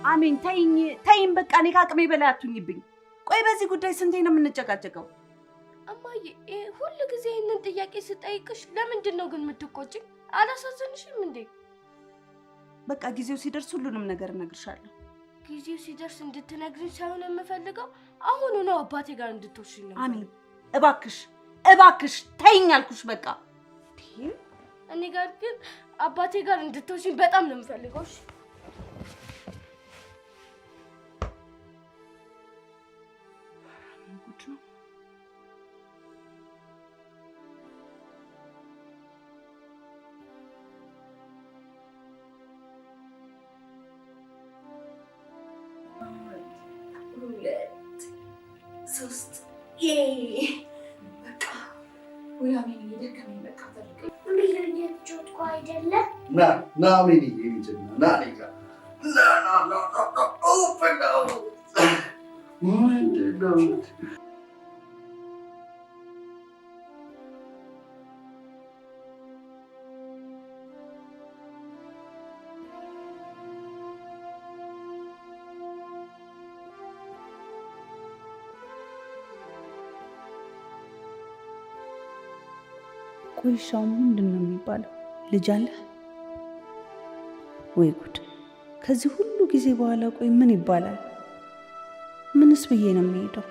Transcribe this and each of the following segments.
አሜን ተይኝ በቃ እኔ ከአቅሜ በላይ አትሁኝብኝ። ቆይ በዚህ ጉዳይ ስንቴ ነው የምንጨቃጨቀው? እማዬ ሁሉ ጊዜ ይሄንን ጥያቄ ስጠይቅሽ ለምንድን ነው ግን የምትቆጪኝ? አላሳዘንሽም እንዴ? በቃ ጊዜው ሲደርስ ሁሉንም ነገር እነግርሻለሁ። ጊዜው ሲደርስ እንድትነግሪኝ ሳይሆን የምፈልገው አሁኑ ነው አባቴ ጋር እንድትወስጂኝ ነው። አሜን እባክሽ ተይኝ አልኩሽ በቃ። እኔ ጋር ግን አባቴ ጋር እንድትወስጂኝ በጣም ነው የምፈልገው። እሺ ሶስት በቃ ወይ አሜን እየደከመኝ በቃ ተልከኝ ልጅ አይደለ ና አሜን ይሄን ና ሌጋ ና ኦፕን ምንድነው? ቆይሻው ምንድነው የሚባለው? ልጅ አለ ወይ ጉድ! ከዚህ ሁሉ ጊዜ በኋላ ቆይ ምን ይባላል? ምንስ ብዬ ነው የሚሄደው?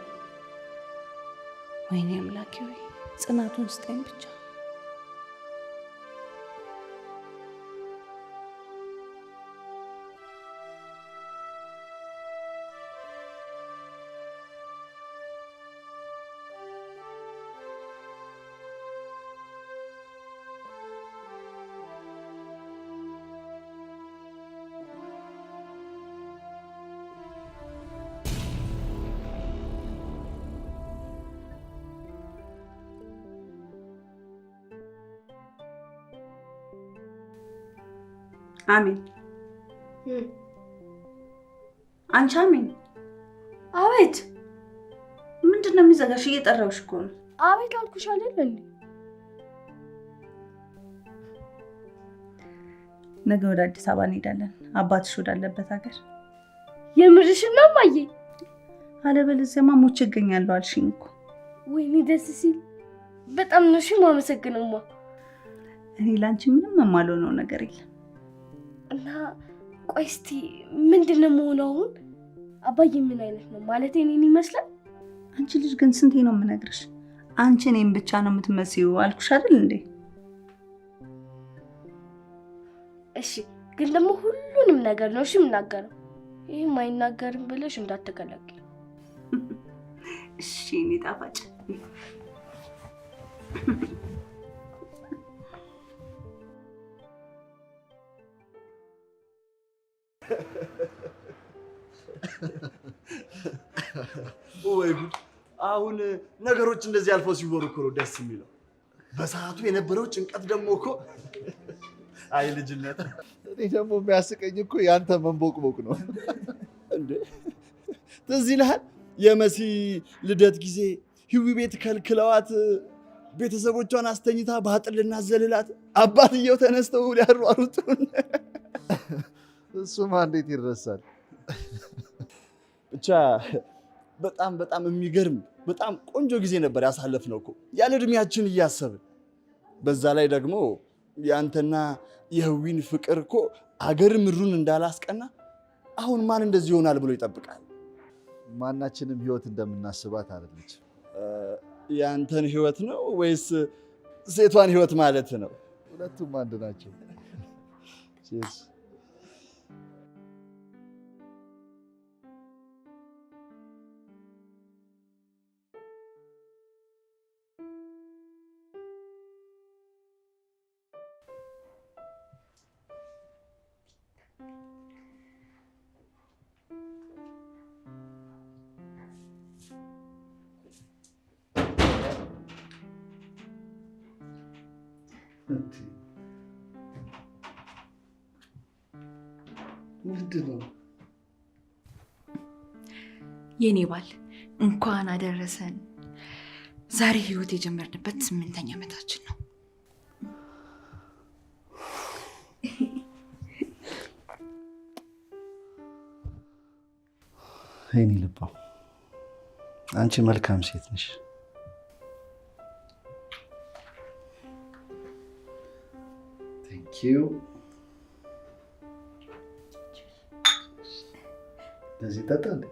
ወይኔ አምላኬ ወይ ጽናቱን ስጠኝ ብቻ። አሜን አንቺ አሜን። አቤት። ምንድነው የሚዘጋሽ? እየጠራሁሽ እኮ ነው። አቤት አልኩሽ አይደል እንዴ? ነገ ወደ አዲስ አበባ እንሄዳለን፣ አባትሽ ወዳለበት ሀገር። የምርሽን ነው እማዬ? አለበለዚያማ ሞቼ እገኛለሁ አልሽኝ እኮ። ወይኔ ደስ ሲል። በጣም ነው እሺ የማመሰግነውማ። እኔ ላንቺ ምንም የማልሆነው ነገር የለም። እና ቆይ እስቲ ምንድነው የምሆነው አሁን? አባዬ ምን አይነት ነው ማለት እኔን ይመስላል? አንቺ ልጅ ግን ስንቴ ነው የምነግርሽ? አንቺ እኔን ብቻ ነው የምትመስዪው አልኩሽ አይደል እንዴ? እሺ ግን ደግሞ ሁሉንም ነገር ነው እሺ የምናገረው። ይሄም አይናገርም ብለሽ እንዳትከለኪ እሺ? እኔ ጣፋጭ ወይ ጉድ! አሁን ነገሮች እንደዚህ አልፈው ሲወሩ እኮ ነው ደስ የሚለው። በሰዓቱ የነበረው ጭንቀት ደግሞ እኮ አይ ልጅነት። እኔ ደግሞ የሚያስቀኝ እኮ ያንተ መንቦቅቦቅ ነው እንዴ። ትዝ ይልሃል የመሲ ልደት ጊዜ ህዊ ቤት ከልክለዋት ቤተሰቦቿን አስተኝታ በአጥር ልናዘልላት አባትየው ተነስተው ሊያሯሩጡን። እሱማ እንዴት ይረሳል? ብቻ በጣም የሚገርም በጣም ቆንጆ ጊዜ ነበር ያሳለፍነው እኮ ያለ እድሜያችን እያሰብን። በዛ ላይ ደግሞ ያንተና የህዊን ፍቅር እኮ አገር ምድሩን እንዳላስቀና አሁን ማን እንደዚህ ይሆናል ብሎ ይጠብቃል? ማናችንም ህይወት እንደምናስባት አይደለች። ያንተን ህይወት ነው ወይስ ሴቷን ህይወት ማለት ነው? ሁለቱም አንድ ናቸው። ምንድነው? የኔ ባል እንኳን አደረሰን። ዛሬ ህይወት የጀመርንበት 8ኛ ዓመታችን ነው። የኔ ልባም አንቺ መልካም ሴት ነሽ። ቴንክ ዩ። ለዚህ ጠጣ እንዴ?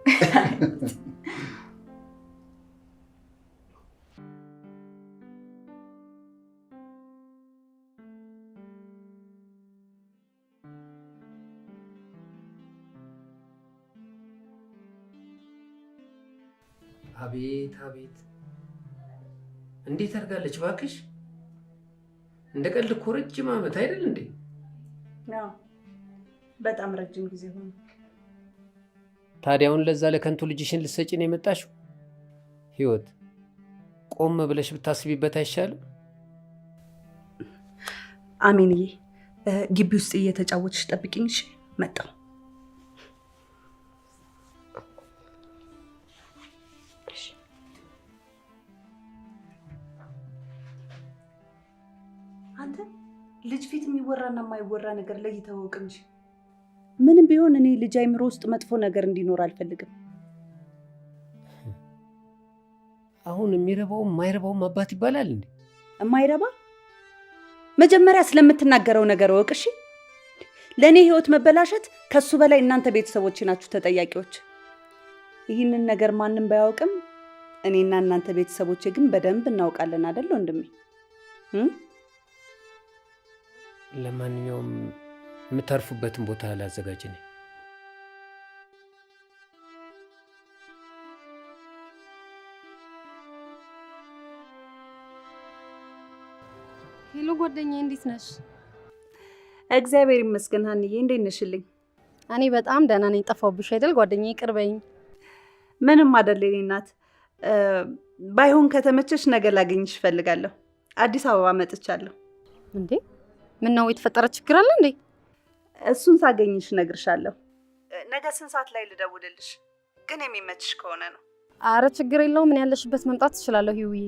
አቤት አቤት እንዴት አድርጋለች እባክሽ! እንደ ቀልድ እኮ ረጅም ዓመት አይደል እንዴ? አዎ በጣም ረጅም ጊዜ ሆነ። ታዲያውን ለዛ ለከንቱ ልጅሽን ልትሰጪ ነው የመጣሽው? ህይወት ቆም ብለሽ ብታስቢበት አይሻልም? አሜንዬ ግቢ ውስጥ እየተጫወትሽ ጠብቂኝ እሺ? መጣሁ። አንተ ልጅ ፊት የሚወራና የማይወራ ነገር ለይተህ እወቅ እንጂ ምንም ቢሆን እኔ ልጅ አይምሮ ውስጥ መጥፎ ነገር እንዲኖር አልፈልግም። አሁን የሚረባውም የማይረባውም አባት ይባላል እንዴ? የማይረባ መጀመሪያ ስለምትናገረው ነገር እወቅ እሺ? ለእኔ ህይወት መበላሸት ከሱ በላይ እናንተ ቤተሰቦች ናችሁ ተጠያቂዎች። ይህንን ነገር ማንም ባያውቅም እኔና እናንተ ቤተሰቦቼ ግን በደንብ እናውቃለን አይደል ወንድሜ? ለማንኛውም የምታርፉበትን ቦታ ላዘጋጅ ነኝ። ሄሎ ጓደኛዬ እንዴት ነሽ? እግዚአብሔር ይመስገን ሀንዬ፣ እንዴት ነሽልኝ? እኔ በጣም ደህና ነኝ። ጠፋሁብሽ አይደል ጓደኛዬ? ይቅር በይኝ። ምንም አይደል የኔ እናት። ባይሆን ከተመቸሽ ነገ ላገኝሽ እፈልጋለሁ። አዲስ አበባ መጥቻለሁ። እንዴ ምን ነው የተፈጠረ ችግር አለ እንዴ? እሱን ሳገኝሽ እነግርሻለሁ። ነገ ስንት ሰዓት ላይ ልደውልልሽ? ግን የሚመችሽ ከሆነ ነው። አረ ችግር የለውም። ምን ያለሽበት መምጣት ትችላለሁ ህይውዬ።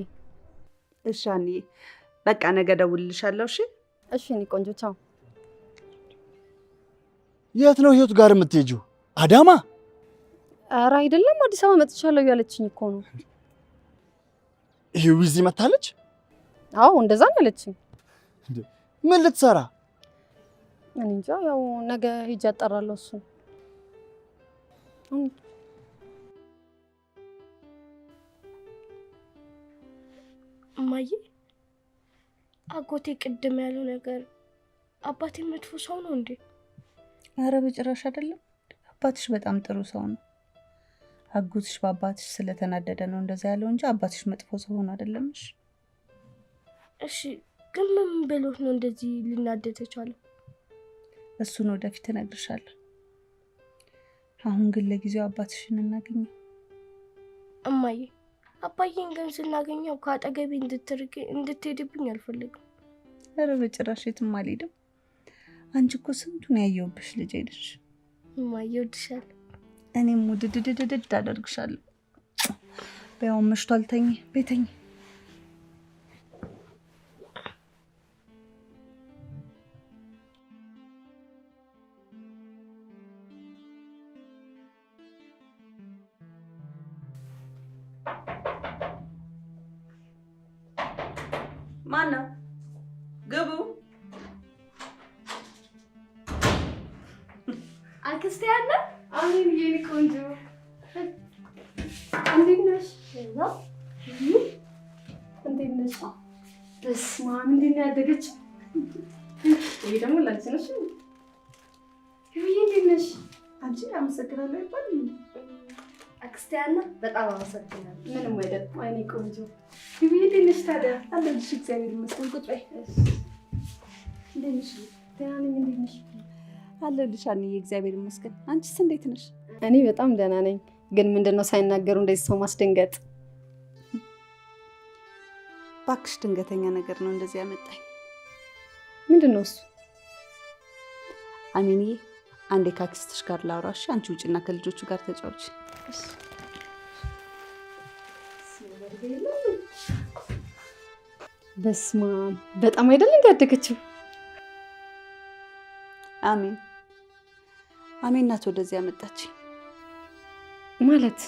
እሺ ሀንዬ፣ በቃ ነገ እደውልልሻለሁ። እሺ እሺ እኔ ቆንጆ ቻው። የት ነው ህይወት ጋር የምትሄጂው? አዳማ? አረ አይደለም አዲስ አበባ መጥቻለሁ ያለችኝ እኮ ነው። ህይወት እዚህ መታለች? አዎ እንደዛ ነው ያለችኝ። ምን ልትሰራ? እኔ እንጃ፣ ያው ነገ ሂጅ አጣራለሁ እሱ። እማዬ አጎቴ ቅድም ያለው ነገር አባቴ መጥፎ ሰው ነው እንዴ? አረ በጭራሽ አይደለም። አባትሽ በጣም ጥሩ ሰው ነው። አጎትሽ በአባትሽ ስለተናደደ ነው እንደዛ ያለው እንጂ አባትሽ መጥፎ ሰው ሆኖ አይደለም። እሺ ግን ምን ብሎት ነው እንደዚህ ሊናደድ የቻለው? እሱን ወደፊት እነግርሻለሁ። አሁን ግን ለጊዜው አባትሽን እናገኘው። እማዬ አባዬን ግን ስናገኘው ከአጠገቤ እንድትሄድብኝ አልፈልግም። ኧረ በጭራሽ የትም አልሄድም። አንቺ እኮ ስንቱን ያየሁብሽ ልጅ አይደሽ? እማዬ እወድሻለሁ። እኔም ውድድድድድ አደርግሻለሁ። በያው መሽቷል፣ ተኝ ቤተኝ። ማነው? ግቡ። አክስቴ ያለ አሜን የኔ ቆንጆ እንዴት ነሽ? እንዴት ነሽ? በስመ አብ እንዴት ነው ያደገችው? ይሄ ደግሞ ላንቺ ነሽ። ይሄ እንዴት ነሽ? አንቺ አመሰግናለሁ ይባል። አክስቴ ያለ በጣም አመሰግናለሁ። ምንም አይደለም። አይኔ ቆንጆ ይሄ እንዴት ነሽ ታዲያ? አለልሽ። እግዚአብሔር ይመስገን። ቁጭ በይ። እንዴት ነሽ? ደህና ነኝ። እንዴት ነሽ? አለልሽ አንዬ፣ እግዚአብሔር ይመስገን። አንቺስ እንዴት ነሽ? እኔ በጣም ደህና ነኝ። ግን ምንድነው ሳይናገሩ እንደዚህ ሰው ማስደንገጥ? እባክሽ ድንገተኛ ነገር ነው እንደዚህ ያመጣኝ። ምንድነው እሱ? አሜንዬ፣ አንዴ ከአክስትሽ ጋር ላውራሽ። አንቺ ውጭና ከልጆቹ ጋር ተጫውች። በስመ አብ በጣም አይደል እንዳደገችው? አሜን አሜን ናት ወደዚህ ያመጣች። ማለት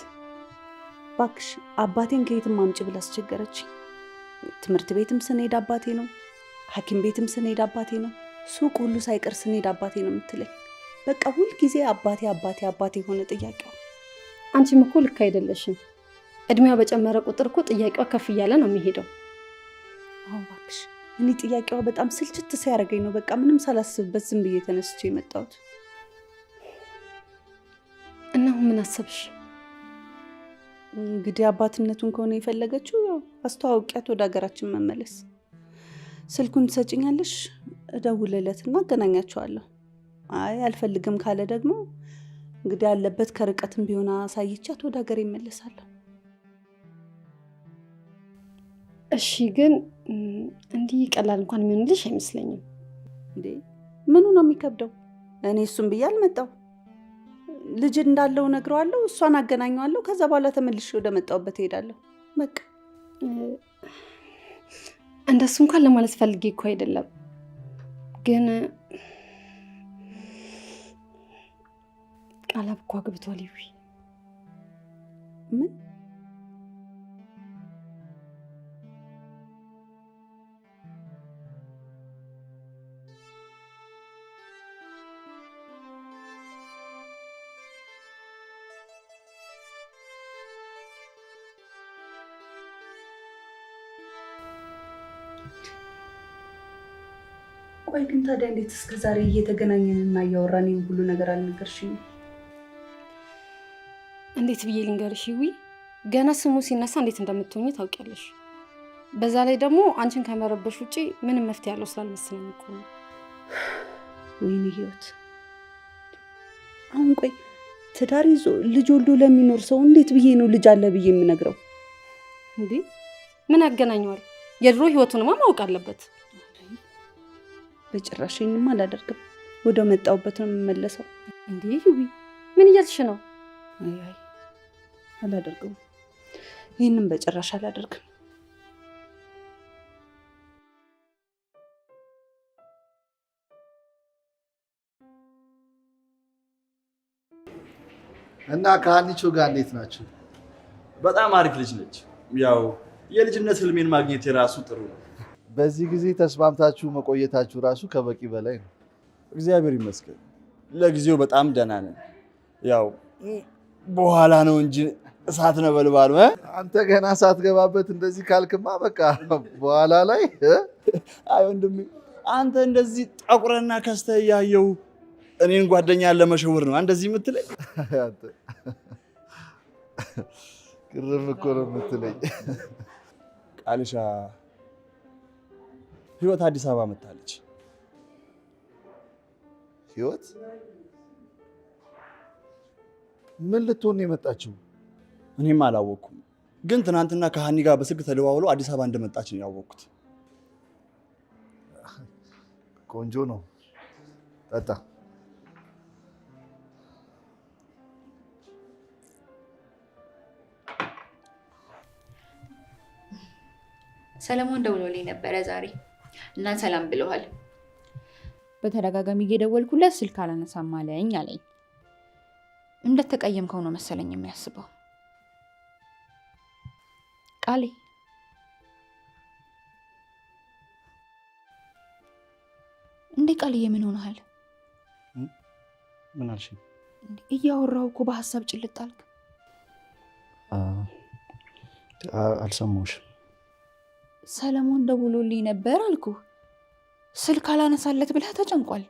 እባክሽ አባቴን ከየትም አምጪ ብላ አስቸገረች። ትምህርት ቤትም ስንሄድ አባቴ ነው፣ ሐኪም ቤትም ስንሄድ አባቴ ነው፣ ሱቅ ሁሉ ሳይቀር ስንሄድ አባቴ ነው የምትለኝ። በቃ ሁልጊዜ አባቴ አባቴ አባቴ የሆነ ጥያቄዋ። አንቺም እኮ ልክ አይደለሽም። እድሜዋ በጨመረ ቁጥር እኮ ጥያቄዋ ከፍ እያለ ነው የሚሄደው። አዎ እባክሽ፣ እኔ ጥያቄዋ በጣም ስልችት ሲያደርገኝ ነው በቃ ምንም ሳላስብበት ዝም ብዬ ተነስቼ የመጣሁት። እና አሁን ምን አሰብሽ? እንግዲህ አባትነቱን ከሆነ የፈለገችው ያው አስተዋውቂያት ወደ ሀገራችን መመለስ። ስልኩን ትሰጭኛለሽ? እደውልለትና አገናኛቸዋለሁ። አይ አልፈልግም ካለ ደግሞ እንግዲህ ያለበት ከርቀትም ቢሆን አሳይቻት ወደ ሀገር ይመለሳለሁ። እሺ፣ ግን እንዲህ ቀላል እንኳን የሚሆንልሽ አይመስለኝም። እንዴ ምኑ ነው የሚከብደው? እኔ እሱም ብዬ አልመጣው። ልጅ እንዳለው ነግረዋለሁ፣ እሷን አገናኘዋለሁ። ከዛ በኋላ ተመልሼ ወደ መጣሁበት እሄዳለሁ። በቃ እንደሱ እንኳን ለማለት ፈልጌ እኮ አይደለም፣ ግን ቃላብ እኮ አግብቷል። ይዊ ምን? ቆይ ግን ታዲያ እንዴት እስከ ዛሬ እየተገናኘንና እያወራን ይሄን ሁሉ ነገር አልነገርሽኝም? እንዴት ብዬ ልንገርሽ? ይዊ ገና ስሙ ሲነሳ እንዴት እንደምትሆኚ ታውቂያለሽ። በዛ ላይ ደግሞ አንቺን ከመረበሽ ውጪ ምንም መፍትሄ ያለው ስላልመሰለኝ እኮ ነው። ወይኔ ህይወት፣ አሁን ቆይ ትዳር ይዞ ልጅ ወልዶ ለሚኖር ሰው እንዴት ብዬ ነው ልጅ አለ ብዬ የምነግረው? እንዴ ምን ያገናኘዋል? የድሮ ህይወቱንማ ማወቅ አለበት። በጭራሽ ይሄንማ አላደርግም። ወደ መጣሁበት ነው የምመለሰው። እንዴ ይዊ ምን እያልሽ ነው? አይ አላደርግም። ይሄንን በጭራሽ አላደርግም። እና ከሀኒቾ ጋር እንዴት ናችሁ? በጣም አሪፍ ልጅ ነች። ያው የልጅነት ህልሜን ማግኘት የራሱ ጥሩ ነው። በዚህ ጊዜ ተስማምታችሁ መቆየታችሁ ራሱ ከበቂ በላይ ነው። እግዚአብሔር ይመስገን ለጊዜው በጣም ደህና ነን። ያው በኋላ ነው እንጂ እሳት ነበልባሉ። አንተ ገና ሳትገባበት እንደዚህ ካልክማ በቃ በኋላ ላይ አይ ወንድሜ፣ አንተ እንደዚህ ጠቁረና ከስተህ እያየሁ እኔን ጓደኛ ለመሸወር ነው እንደዚህ የምትለኝ? ግርም እኮ ነው የምትለኝ። ቃልሻ ህይወት አዲስ አበባ መጣለች። ህይወት ምን ልትሆን ነው የመጣችው? እኔም አላወቅኩም፣ ግን ትናንትና ከሀኒ ጋር በስልክ ተደዋውሎ አዲስ አበባ እንደመጣች ነው ያወቅኩት። ቆንጆ ነው። ጠጣ። ሰለሞን ደውሎልኝ ነበረ ዛሬ እና ሰላም ብለዋል። በተደጋጋሚ እየደወልኩለት ስልክ አላነሳም አለኝ አለኝ። እንደተቀየምከው ነው መሰለኝ የሚያስበው። ቃሌ እንዴ ቃልዬ ምን ሆነሃል? ምን አልሽኝ? እያወራሁ እኮ በሀሳብ ጭልጥ አልክ። አልሰማሁሽም። ሰለሞን ደውሎልኝ ነበር አልኩ። ስልክ አላነሳለት ብለህ ተጨንቋል።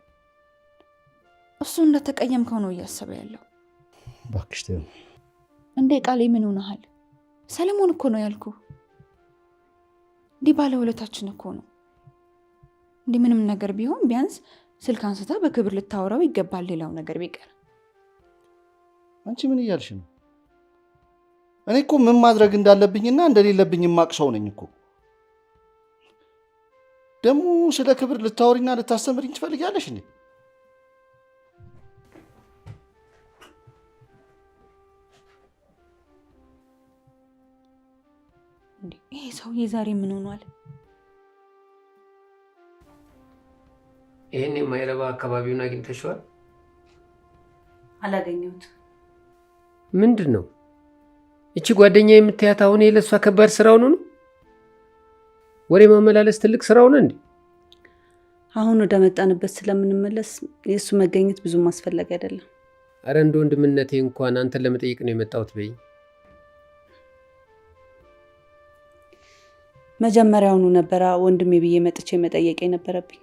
እሱ እንደተቀየምከው ነው እያሰበ ያለው። እባክሽ ተይው። እንዴ ቃሌ ምን ሆነሃል? ሰለሞን እኮ ነው ያልኩ። እንዲህ ባለውለታችን እኮ ነው። እንዲህ ምንም ነገር ቢሆን ቢያንስ ስልክ አንስታ በክብር ልታወራው ይገባል። ሌላው ነገር ቢቀር። አንቺ ምን እያልሽ ነው? እኔ እኮ ምን ማድረግ እንዳለብኝና እንደሌለብኝ የማቅ ሰው ነኝ እኮ። ደግሞ ስለ ክብር ልታወሪና ልታስተምሪኝ ትፈልጊያለሽ እንዴ? ይሄ ሰውዬ ዛሬ ምን ሆኗል? ይህን የማይረባ አካባቢውን አግኝተሽዋል? አላገኘሁት። ምንድን ነው? እቺ ጓደኛ የምትያት አሁን ለሷ ከባድ ስራው ነው? ወሬ ማመላለስ ትልቅ ስራው ነው እንዴ? አሁን ወደ መጣንበት ስለምንመለስ የእሱ መገኘት ብዙም አስፈላጊ አይደለም። አረ እንደ ወንድምነቴ እንኳን አንተን ለመጠየቅ ነው የመጣሁት በይ። መጀመሪያውኑ ነበረ ወንድሜ ብዬ መጥቼ መጠየቅ የነበረብኝ።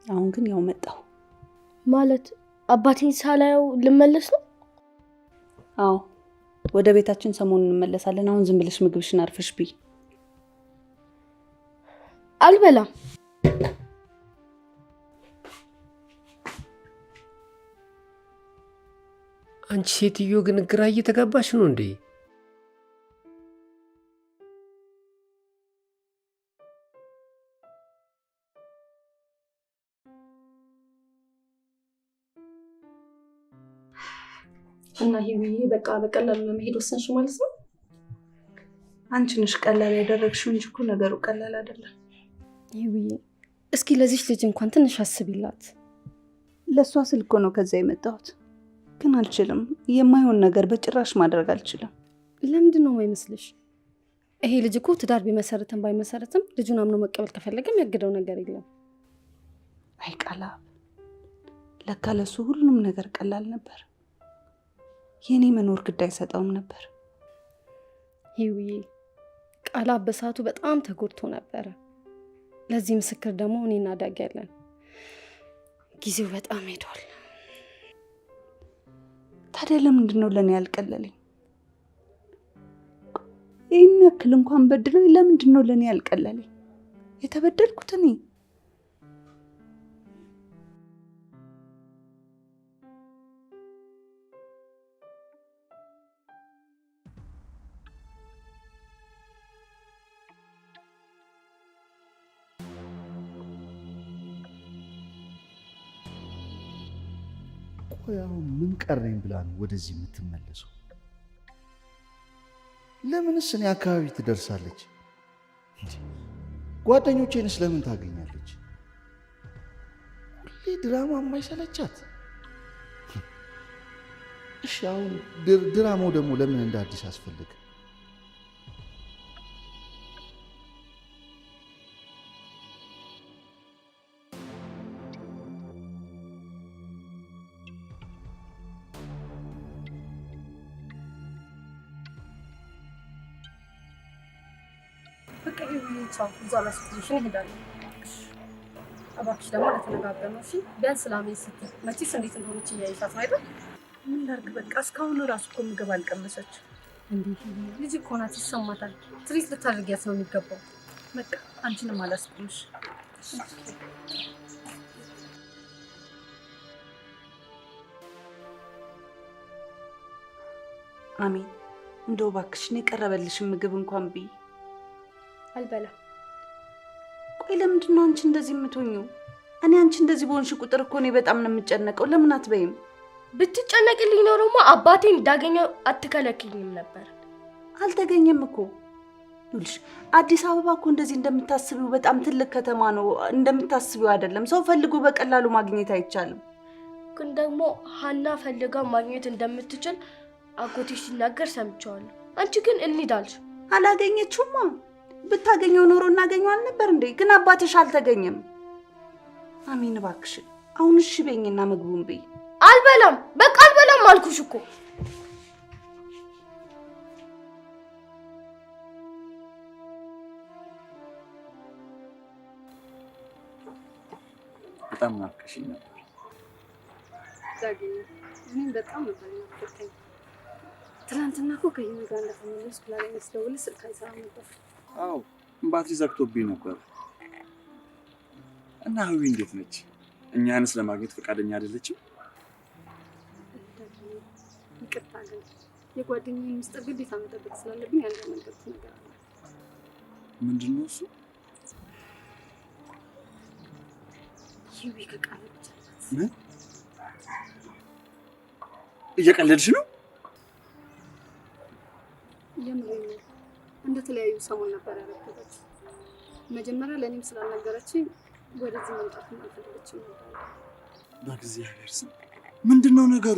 አሁን ግን ያው መጣሁ። ማለት አባቴን ሳላየው ልመለስ ነው? አዎ ወደ ቤታችን ሰሞኑን እንመለሳለን። አሁን ዝም ብለሽ ምግብሽን አርፈሽ ብይ። አልበላም። አንቺ ሴትዮ ግን ግራ እየተጋባሽ ነው እንዴ? እና ይሄ በቃ በቀላሉ ለመሄድ ወሰንሽ ማለት ነው? አንቺ ነሽ ቀላል ያደረግሽው እንጂ እኮ ነገሩ ቀላል አይደለም። ይሄ እስኪ ለዚች ልጅ እንኳን ትንሽ አስቢላት። ለሷ ስል እኮ ነው ከዛ የመጣሁት። ግን አልችልም። የማይሆን ነገር በጭራሽ ማድረግ አልችልም። ለምንድን ነው የማይመስልሽ? ይሄ ልጅ እኮ ትዳር ቢመሰረትም ባይመሰረትም ልጁን አምኖ መቀበል ከፈለገ የሚያግደው ነገር የለም። አይ ቃላብ፣ ለካ ለሱ ሁሉም ነገር ቀላል ነበር። የኔ መኖር ግድ አይሰጠውም ነበር። ይውዬ ቃላብ በሰዓቱ በጣም ተጎድቶ ነበረ። ለዚህ ምስክር ደግሞ እኔና ዳጊ ያለን። ጊዜው በጣም ሄዷል። ታዲያ ለምንድን ነው ለኔ ያልቀለለኝ? ይህን ያክል እንኳን በድለው ለምንድን ነው ለኔ ያልቀለለኝ? የተበደልኩት እኔ። ቆይ አሁን ምን ቀረኝ ብላ ነው ወደዚህ የምትመለሰው? ለምንስ እኔ አካባቢ ትደርሳለች? ጓደኞቼንስ ለምን ታገኛለች? ሁሌ ድራማ የማይሰለቻት? እሺ አሁን ድራማው ደግሞ ለምን እንደ አዲስ አስፈልግ? እባክሽ ደግሞ ለተነጋገርነው እሺ። ቢያንስ ስላሜ ስትል መቼስ እንዴት እንደሆነች እያየሻት ነው አይደል? ምን ላድርግ? በቃ እስካሁን ራሱ እኮ ምግብ አልቀመሰች። እንዴት ልጅ እኮ ናት፣ ይሰማታል። ትሪት ልታደርጊያት ነው የሚገባው። በቃ አንቺንም አላስቆምሽ። አሜን። እንደው እባክሽን የቀረበልሽን ምግብ እንኳን ብይ። አልበላም። ቆይ ለምንድን ነው አንቺ እንደዚህ የምትሆኚው? እኔ አንቺ እንደዚህ በሆንሽ ቁጥር እኮ እኔ በጣም ነው የምጨነቀው። ለምን አትበይም? ብትጨነቅልኝ ኖሮማ አባቴን እንዳገኘው አትከለክኝም ነበር። አልተገኘም እኮ። ይኸውልሽ አዲስ አበባ እኮ እንደዚህ እንደምታስቢው በጣም ትልቅ ከተማ ነው። እንደምታስቢው አይደለም። ሰው ፈልጎ በቀላሉ ማግኘት አይቻልም። ግን ደግሞ ሀና ፈልጋ ማግኘት እንደምትችል አጎቴ ሲናገር ሰምቼዋለሁ። አንቺ ግን እንሂድ አልሽ። አላገኘችውማ። ብታገኘው ኖሮ እናገኘው አልነበር እንዴ? ግን አባትሽ አልተገኘም። አሜን እባክሽን አሁን እሺ በይኝና ምግቡን ብይ። አልበላም። በቃ አልበላም አልኩሽ እኮ። በጣም ናፍቀሽኝ ነበር ዳጊ። እኔም በጣም ነበር ናፍቀኝ። ትናንትና እኮ ከይኑ ጋር እንደተመለስኩ ብላለኝ ስደውልልሽ ስልክ አይሰራም ነበር። አዎ ባትሪ ዘግቶብኝ ነበር። እና ህዊ እንዴት ነች? እኛንስ ለማግኘት ፈቃደኛ አይደለችም? ይቅርታ ግን የጓደኛዬን ምስጢር ግዴታ መጠበቅ ስላለብኝ ያልተመለከቱት ነገር አለ። ምንድን ነው እሱ? ይዊ ከቃለች። ምን? እየቀለድሽ ነው? የምሬን ነው። እንደተለያዩ ሰሞን ነበር ያረፈች። መጀመሪያ ለእኔም ስላልነገረችኝ ወደዚህ መምጣት አልፈለገችም ነበር። በእግዚአብሔር ስም ምንድን ነው ነገሩ?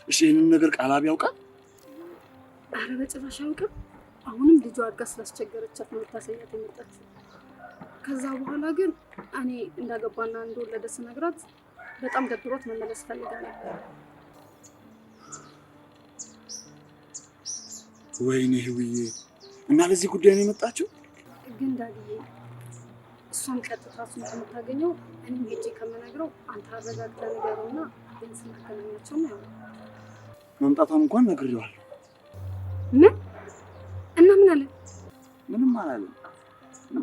እሺ ይህንን ነገር ቃላብ ያውቃል? ኧረ በጭራሽ አያውቅም። አሁንም ልጇ አድጋ ስላስቸገረቻት ነው ልታሳያት የመጣችው። ከዛ በኋላ ግን እኔ እንዳገባና እንደወለደ ስነግራት በጣም ደብሮት መመለስ ፈልጋ ነበር። ወይኔ ህውዬ፣ እና ለዚህ ጉዳይ ነው የመጣችው? ግን ዳድዬ እሷም ቀጥታ እሱን ከምታገኘው እኔም ሄጄ ከምነግረው አንተ አረጋግተህ ንገረውና ቢያንስ እናገናኛቸው ነው ያለው። መምጣቷን እንኳን ነግሬዋለሁ። ምን እና ምን አለ? ምንም አላለም።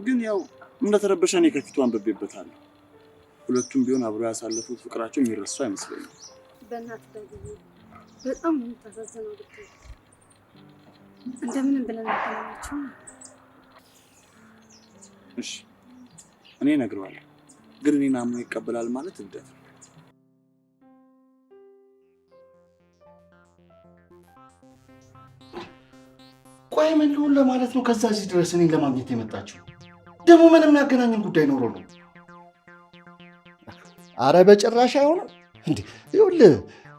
ግን ያው እንደተረበሸ እኔ ከፊቱ አንብቤበታለሁ። ሁለቱም ቢሆን አብሮ ያሳለፉት ፍቅራቸው የሚረሱ አይመስለኝም። በእናትህ ዳድዬ በጣም ነው የምታሳዝነው። ብታይ እንደምንም ብለን እናገናኛቸው ነው። እሺ እኔ እነግረዋለሁ። ግን እኔን አምኖ ይቀበላል ማለት እብደት ነው። ቆይ ምን ልሁን ለማለት ነው ከዛ እዚህ ድረስ እኔን ለማግኘት የመጣችው? ደግሞ ምንም ያገናኝን ጉዳይ ኖሮ ነው? አረ በጭራሽ አይሆንም። እንዴ ይኸውልህ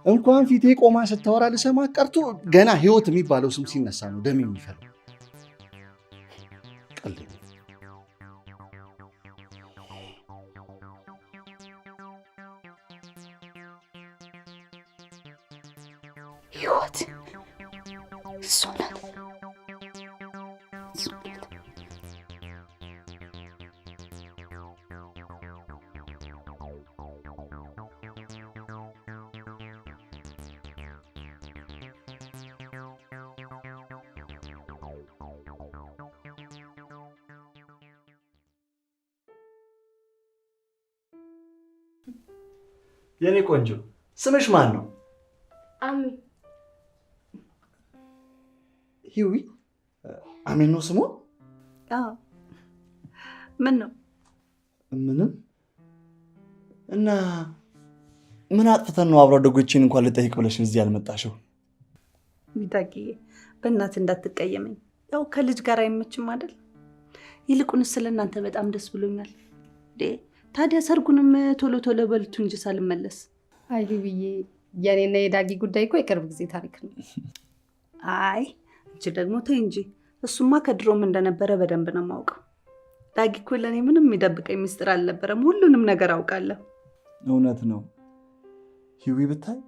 እንኳን ፊቴ ቆማ ስታወራ ልሰማት ቀርቶ ገና ህይወት የሚባለው ስም ሲነሳ ነው ደም የሚፈለው። ቀልድ ህይወት እሷ ናት። የኔ ቆንጆ ስምሽ ማን ነው? አሜን። ሂዊ አሜን ነው ስሟ? አዎ። ምን ነው? ምንም። እና ምን አጥፍተን ነው አብሮ አደጎቼን እንኳን ልጠይቅ ብለሽ እዚህ ያልመጣሽው? ሚዳጊዬ በእናት እንዳትቀየመኝ። ያው ከልጅ ጋር አይመችም አይደል? ይልቁንስ ስለእናንተ በጣም ደስ ብሎኛል። ታዲያ ሰርጉንም ቶሎ ቶሎ በልቱ እንጂ ሳልመለስ። አይ ብዬ የኔና የዳጊ ጉዳይ እኮ የቅርብ ጊዜ ታሪክ ነው። አይ እንጂ ደግሞ ተይ እንጂ። እሱማ ከድሮም እንደነበረ በደንብ ነው የማውቀው። ዳጊ እኮ ለእኔ ምንም የሚደብቀኝ ምስጢር አልነበረም። ሁሉንም ነገር አውቃለሁ። እውነት ነው ሂዊ፣ ብታይ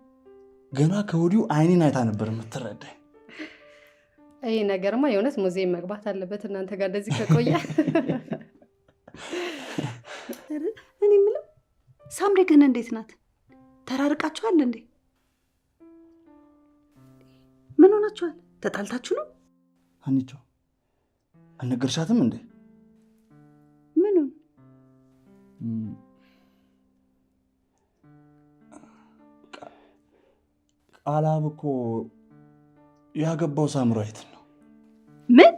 ገና ከወዲሁ አይኔን አይታ ነበር የምትረዳኝ። ይሄ ነገርማ የእውነት ሙዚየም መግባት አለበት እናንተ ጋር እንደዚህ ከቆየ። እኔ የምለው ሳምሪ ግን እንዴት ናት? ተራርቃችኋል እንዴ? ምን ሆናችኋል? ተጣልታችሁ ነው? አንቺ አልነገርሻትም እንዴ? ምኑን? ቃላብ እኮ ያገባው ሳምራዊትን ነው። ምን?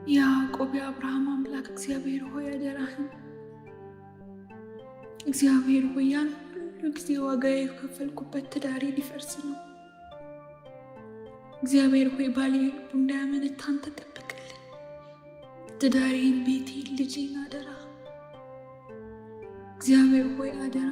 የያዕቆብ የአብርሃም አምላክ እግዚአብሔር ሆይ አደራህን፣ እግዚአብሔር ሆይ ያን ሁሉ ጊዜ ዋጋ የከፈልኩበት ትዳሬ ሊፈርስ ነው። እግዚአብሔር ሆይ ባሌ ልቡ እንዳያመነታ አንተ ጠብቅልን። ትዳሬን፣ ቤቴን፣ ልጄን አደራ እግዚአብሔር ሆይ አደራ።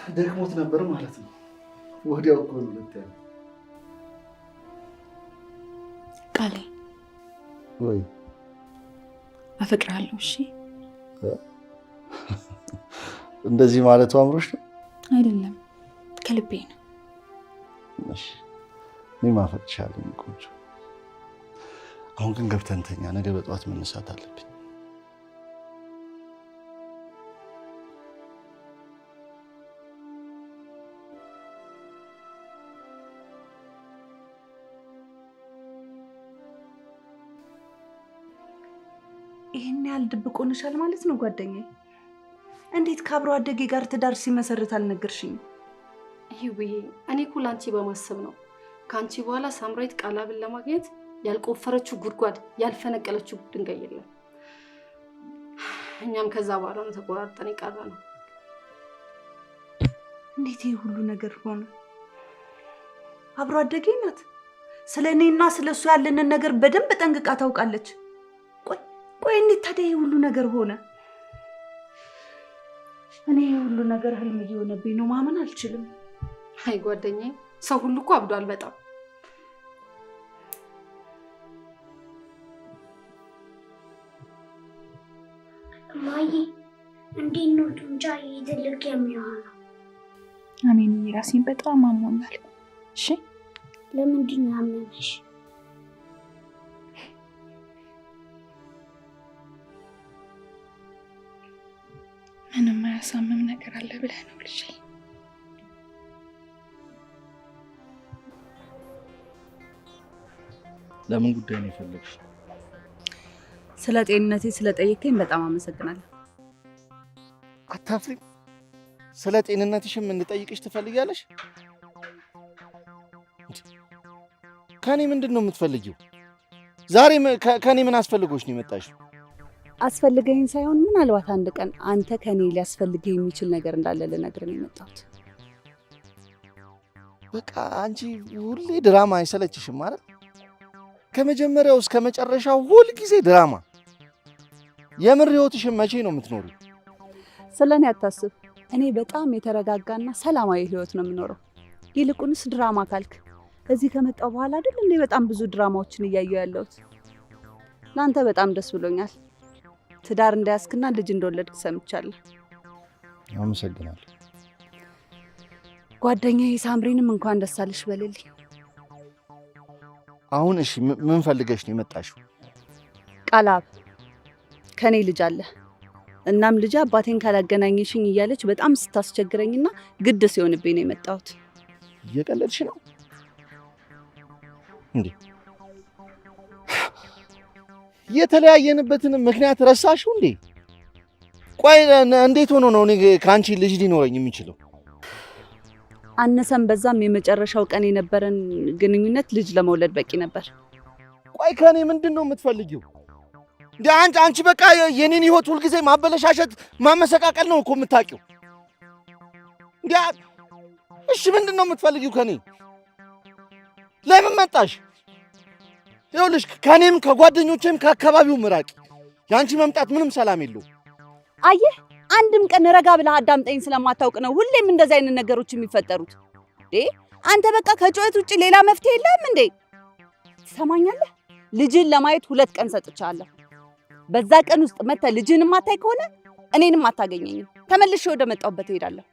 ደክሞት ነበር ማለት ነው። ወዲያው እኮ ነው ልትያለሁ። ቃሌ ወይ አፈቅርሃለሁ። እሺ እንደዚህ ማለቱ አምሮሽ ነው? አይደለም ከልቤ ነው። እሺ እኔም አፈቅርሻለሁ ቆንጆ። አሁን ግን ገብተን ተኛ፣ ነገ በጠዋት መነሳት አለብኝ። ይህን ያህል ድብቅ ሆነሻል ማለት ነው ጓደኛዬ? እንዴት ከአብሮ አደጌ ጋር ትዳር ሲመሰርት አልነገርሽኝም? ይሄ እኔ እኮ ለአንቺ በማሰብ ነው። ከአንቺ በኋላ ሳምራዊት ቃላብን ለማግኘት ያልቆፈረችው ጉድጓድ ያልፈነቀለችው ድንጋይ የለም። እኛም ከዛ በኋላ ነው ተቆራርጠን የቀረ ነው። እንዴት ይህ ሁሉ ነገር ሆነ? አብሮ አደጌ ናት። ስለ እኔና ስለ እሱ ያለንን ነገር በደንብ ጠንቅቃ ታውቃለች። ቆይ እንዴት ታዲያ ይህ ሁሉ ነገር ሆነ? እኔ ይህ ሁሉ ነገር ህልም እየሆነብኝ ነው፣ ማመን አልችልም። አይ ጓደኛዬ፣ ሰው ሁሉ እኮ አብዷል በጣም። እማዬ እንዴት ነው ጡንቻዬ ትልቅ የሚሆነው? አሜን። ራሴን በጣም አሞኛል። እሺ ለምንድን ነው ያመመሽ? ምንም አያሳምም ነገር አለ ብለህ ነው ልጄ? ለምን ጉዳይ ነው የፈለግሽ? ስለ ጤንነቴ ስለጠየቀኝ በጣም አመሰግናለሁ። አታፍሪም? ስለ ጤንነትሽም እንድጠይቅሽ ትፈልጊያለሽ? ከኔ ምንድን ነው የምትፈልጊው? ዛሬ ከኔ ምን አስፈልጎሽ ነው የመጣሽው? አስፈልገኝ ሳይሆን ምናልባት አንድ ቀን አንተ ከኔ ሊያስፈልግህ የሚችል ነገር እንዳለ ልነግርህ ነው የመጣሁት። በቃ አንቺ ሁሌ ድራማ አይሰለችሽም ማለት? ከመጀመሪያው እስከ መጨረሻው ሁል ጊዜ ድራማ። የምር ህይወትሽን መቼ ነው የምትኖሪው? ስለኔ አታስብ። እኔ በጣም የተረጋጋና ሰላማዊ ህይወት ነው የምኖረው። ይልቁንስ ድራማ ካልክ እዚህ ከመጣሁ በኋላ አይደል እንዴ በጣም ብዙ ድራማዎችን እያየሁ ያለሁት። ለአንተ በጣም ደስ ብሎኛል። ትዳር እንዳያስክና ልጅ እንደወለድክ ሰምቻለሁ። አመሰግናለሁ። ጓደኛዬ ሳምሪንም እንኳን ደስ አለሽ በልልኝ። አሁን እሺ ምን ፈልገሽ ነው የመጣሽው? ቃላብ ከኔ ልጅ አለ። እናም ልጅ አባቴን ካላገናኘሽኝ እያለች በጣም ስታስቸግረኝና ግድ ሲሆንብኝ ነው የመጣሁት። እየቀለድሽ ነው እንዴ? የተለያየንበትን ምክንያት ረሳሽው እንዴ? ቆይ እንዴት ሆኖ ነው እኔ ከአንቺ ልጅ ሊኖረኝ የሚችለው? አነሰም በዛም የመጨረሻው ቀን የነበረን ግንኙነት ልጅ ለመውለድ በቂ ነበር። ቆይ ከኔ ምንድን ነው የምትፈልጊው? እንዴ አንቺ በቃ የኔን ህይወት ሁልጊዜ ማበለሻሸት ማመሰቃቀል ነው እኮ የምታውቂው። እንዴ እሺ ምንድን ነው የምትፈልጊው ከኔ? ለምን መጣሽ? ይኸውልሽ ከኔም ከጓደኞቼም ከአካባቢው ምራቂ። የአንቺ መምጣት ምንም ሰላም የለውም። አየህ አንድም ቀን ረጋ ብለህ አዳምጠኝ ስለማታውቅ ነው ሁሌም እንደዚህ አይነት ነገሮች የሚፈጠሩት። አንተ በቃ ከጩኸት ውጭ ሌላ መፍትሄ የለህም እንዴ? ትሰማኛለህ? ልጅን ለማየት 2 ቀን ሰጥቻለሁ። በዛ ቀን ውስጥ መተህ ልጅን ማታይ ከሆነ እኔንም አታገኘኝም። ተመልሼ ወደ መጣሁበት እሄዳለሁ።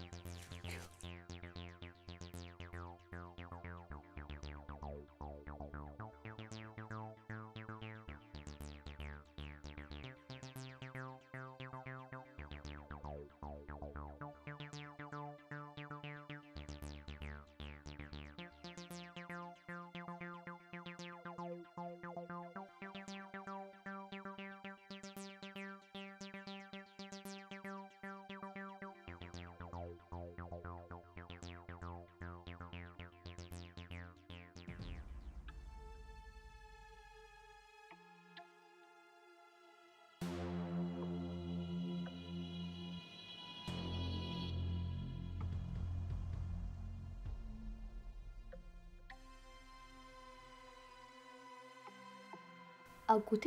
አጎቴ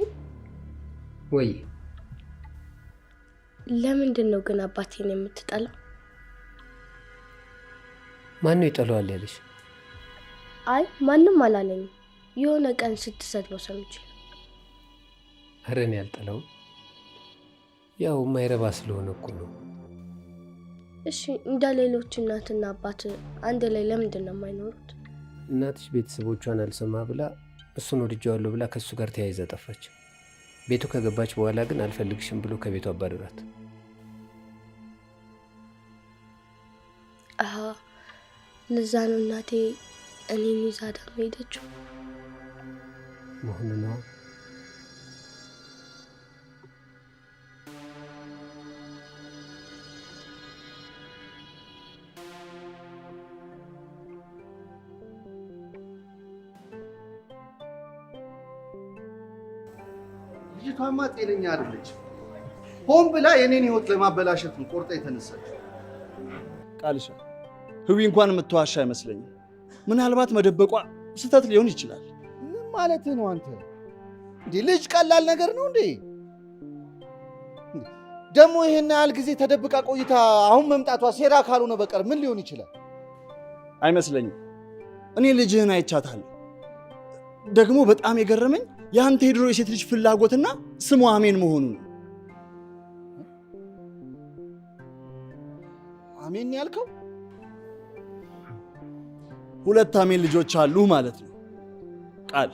ወይ ለምንድን ነው ግን አባቴን የምትጠላው? ማን ነው ይጠላዋል ያለሽ? አይ ማንም አላለኝም። የሆነ ቀን ስትሰድበው ሰምቼ። ኧረ እኔ አልጠላውም። ያው የማይረባ ስለሆነ እኮ ነው። እሺ እንደ ሌሎች እናትና አባት አንድ ላይ ለምንድን ነው የማይኖሩት? እናትሽ ቤተሰቦቿን አልሰማ ብላ እሱን ወድጄዋለሁ ብላ ከእሱ ጋር ተያይዛ ጠፋች። ቤቱ ከገባች በኋላ ግን አልፈልግሽም ብሎ ከቤቱ አባረራት። አሃ ለዛ ነው እናቴ እኔን ይዛ ዳም ሄደችው መሆኑ ነው። ልጅቷማ ጤነኛ አይደለች። ሆን ብላ የኔን ህይወት ለማበላሸት ነው ቆርጣ የተነሳች። ቃልሻ ህዊ እንኳን የምትዋሻ አይመስለኝም። ምናልባት መደበቋ ስህተት ሊሆን ይችላል። ምን ማለት ነው አንተ? እንዴ ልጅ ቀላል ነገር ነው እንዴ? ደግሞ ይሄን ያህል ጊዜ ተደብቃ ቆይታ አሁን መምጣቷ ሴራ ካልሆነ በቀር ምን ሊሆን ይችላል? አይመስለኝም። እኔ ልጅህን አይቻታለሁ። ደግሞ በጣም የገረመኝ የአንተ የድሮ የሴት ልጅ ፍላጎትና ስሙ አሜን መሆኑ ነው። አሜን ያልከው? ሁለት አሜን ልጆች አሉ ማለት ነው። ቃል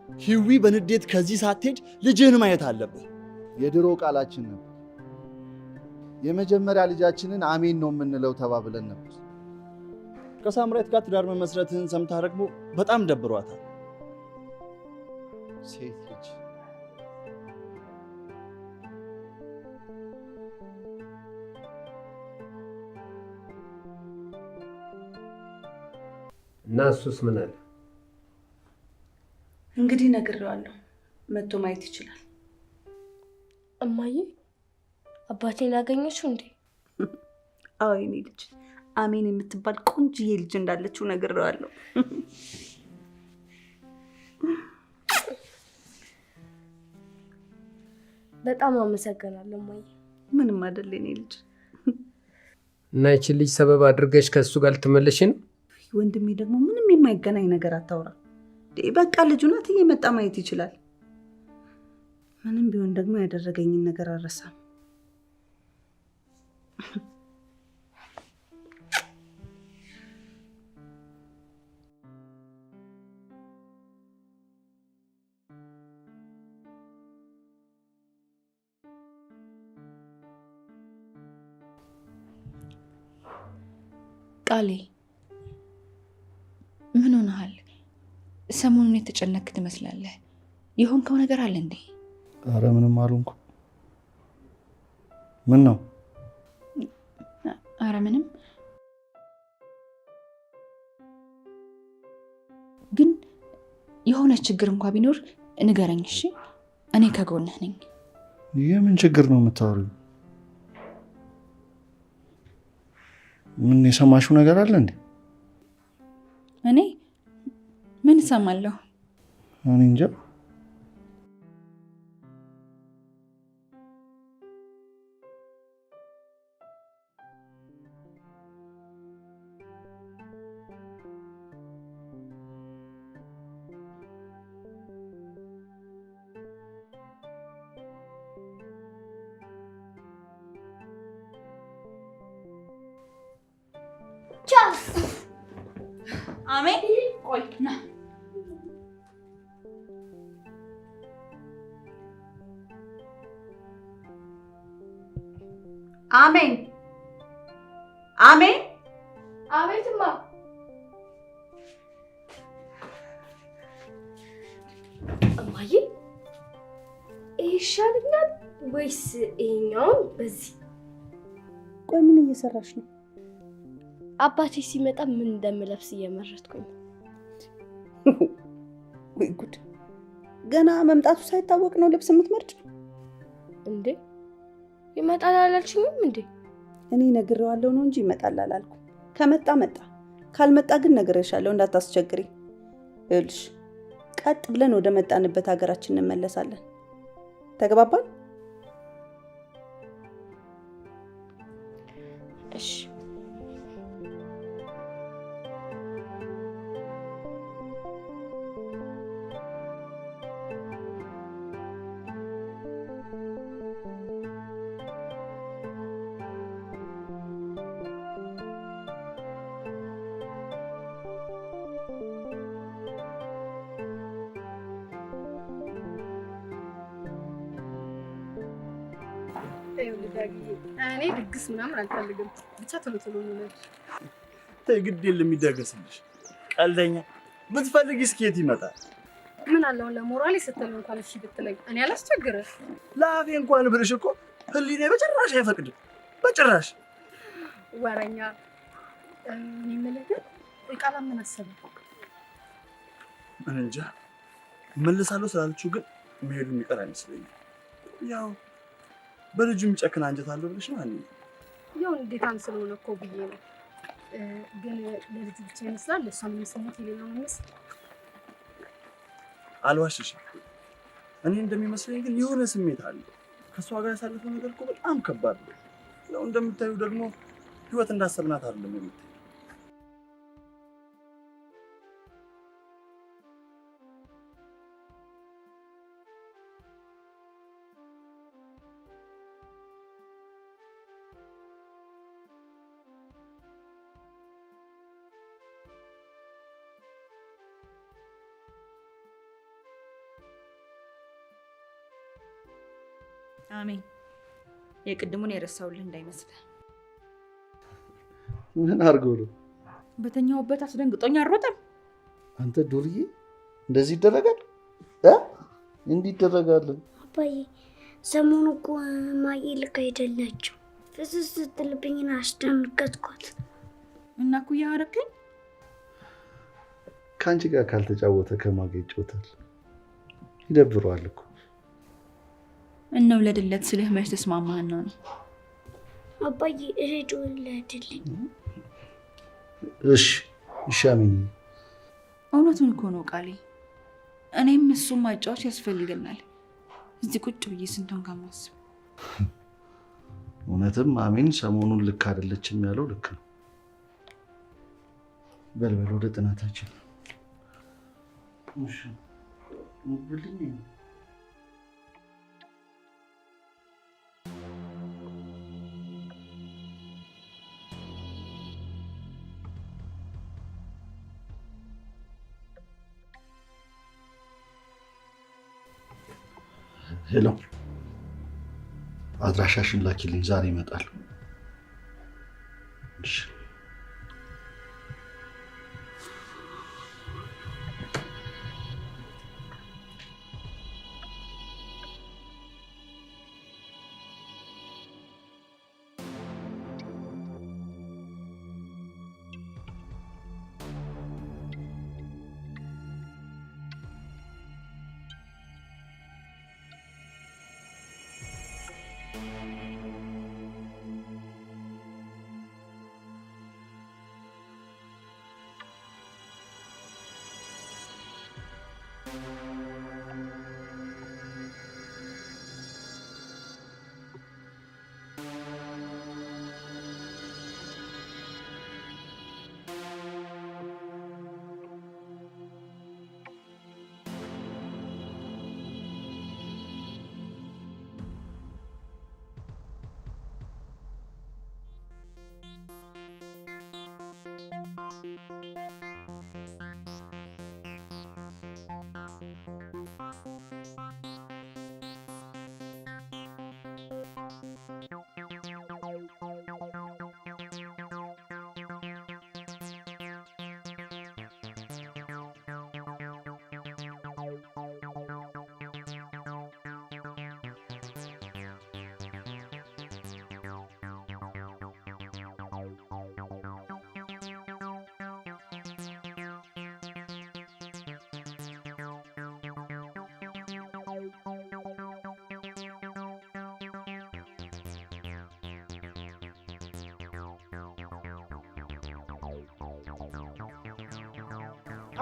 ሂዊ በንዴት ከዚህ ሳትሄድ ልጅህን ማየት አለብህ። የድሮ ቃላችን ነበር። የመጀመሪያ ልጃችንን አሜን ነው የምንለው ተባብለን ነበር። ከሳምራዊት ጋር ትዳር መመስረትህን ሰምታ ደግሞ በጣም ደብሯታል። ሴት ልጅ እና እሱስ ምን አለ? እንግዲህ ነግሬዋለሁ፣ መጥቶ ማየት ይችላል። እማዬ አባቴን አገኘችው እንዴ? አዎ የኔ ልጅ አሜን የምትባል ቆንጅዬ ልጅ እንዳለችው ነግሬዋለሁ። በጣም አመሰግናለሁ እማዬ። ምንም አይደል የኔ ልጅ። እና ይቺን ልጅ ሰበብ አድርገሽ ከእሱ ጋር ልትመለሽ ነው? ወንድሜ ደግሞ ምንም የማይገናኝ ነገር አታውራ። በቃ ልጁ ናት፣ እየመጣ ማየት ይችላል። ምንም ቢሆን ደግሞ ያደረገኝን ነገር አልረሳም። ቃሌ ምን ሆነሃል? ሰሞኑን የተጨነክ ትመስላለህ። የሆንከው ነገር አለ እንዴ? አረ ምንም አልሆንኩም። ምን ነው? አረ ምንም። ግን የሆነ ችግር እንኳ ቢኖር ንገረኝ እሺ? እኔ ከጎንህ ነኝ። የምን ችግር ነው የምታወሪው? ምን የሰማሽው ነገር አለ እንዴ? እኔ ምን እሰማለሁ? እኔ እንጃ። አሜን። ቆይ ና። አሜን አሜን። አቤትማ። እማዬ ይሻልኛል ወይስ ይሄኛውን በዚህ? ቆይ ምን እየሰራሽ ነው? አባቴ ሲመጣ ምን እንደምለብስ እየመረጥኩኝ። ወይ ጉድ! ገና መምጣቱ ሳይታወቅ ነው ልብስ የምትመርጭ እንዴ? ይመጣል አላልሽኝም እንዴ? እኔ ነግሬዋለሁ ነው እንጂ ይመጣል አላልኩም። ከመጣ መጣ፣ ካልመጣ ግን ነግሬሻለሁ እንዳታስቸግሪ። ይኸውልሽ ቀጥ ብለን ወደ መጣንበት ሀገራችን እንመለሳለን። ተግባባን? እሺ። እኔ ድግስ ምናምን አልፈልግም። ብቻ ቶሎ ቶሎ ነው። ተይ ግድ የለም የሚደገስልሽ። ቀልደኛ ብትፈልጊ እስኪ የት ይመጣል? ምን አለው ለሞራሌ ስትል እንኳን እሺ ብትለኝ እኔ አላስቸግርህ። ለአፌ እንኳን ብልሽ እኮ ህሊኔ በጭራሽ አይፈቅድም። በጭራሽ ወረኛ። እኔ የምልህ ግን ቃላ ምን አሰበህ? እንጃ መልሳለሁ ስላለችው ግን መሄዱ የሚቀር አይመስለኝም። ያው በልጁ የሚጨክን አንጀት አለው ብለሽ ነው አንዴ። ያው እንዴታን ስለሆነ እኮ ብዬ ነው። ግን ለልጁ ብቻ ይመስላል ለሷም ስሜት የሌለው ይመስል አልዋሽሽም። እኔ እንደሚመስለኝ ግን የሆነ ስሜት አለ። ከሷ ጋር ያሳለፈው ነገር እኮ በጣም ከባድ ነው። ያው እንደምታዩ ደግሞ ህይወት እንዳሰብናት አይደለም የምታይ። አሜን። የቅድሙን የረሳውልህ እንዳይመስልህ። ምን አድርገው ነው? በተኛውበት አስደንግጦኝ አልሮጠም። አንተ ዱርዬ፣ እንደዚህ ይደረጋል? እንዲህ ይደረጋል? አባዬ ሰሞኑ እኮ ማዬ ልክ አይደለችም። ፍስስ ስትልብኝን አስደነገጥኳት። እና እኩያ አደረከኝ። ከአንቺ ጋር ካልተጫወተ ከማን ጋር ይጫወታል? ይደብረዋል እኮ። እንውለድለት ስልህ መች ተስማማህን ነው? አባዬ እሬድ ወለድልኝ። እሺ አሜን። እውነቱን እኮ ነው ቃሌ። እኔም እሱም ማጫወች ያስፈልገናል። እዚህ ቁጭ ብዬ ስንቱን ከማስብ። እውነትም አሜን ሰሞኑን ልክ አይደለችም ያለው ልክ ነው። በልበል ወደ ጥናታችን። እሺ ሙብልኝ። ሄሎ፣ አድራሻሽን ላኪልኝ፣ ዛሬ ይመጣል። እሺ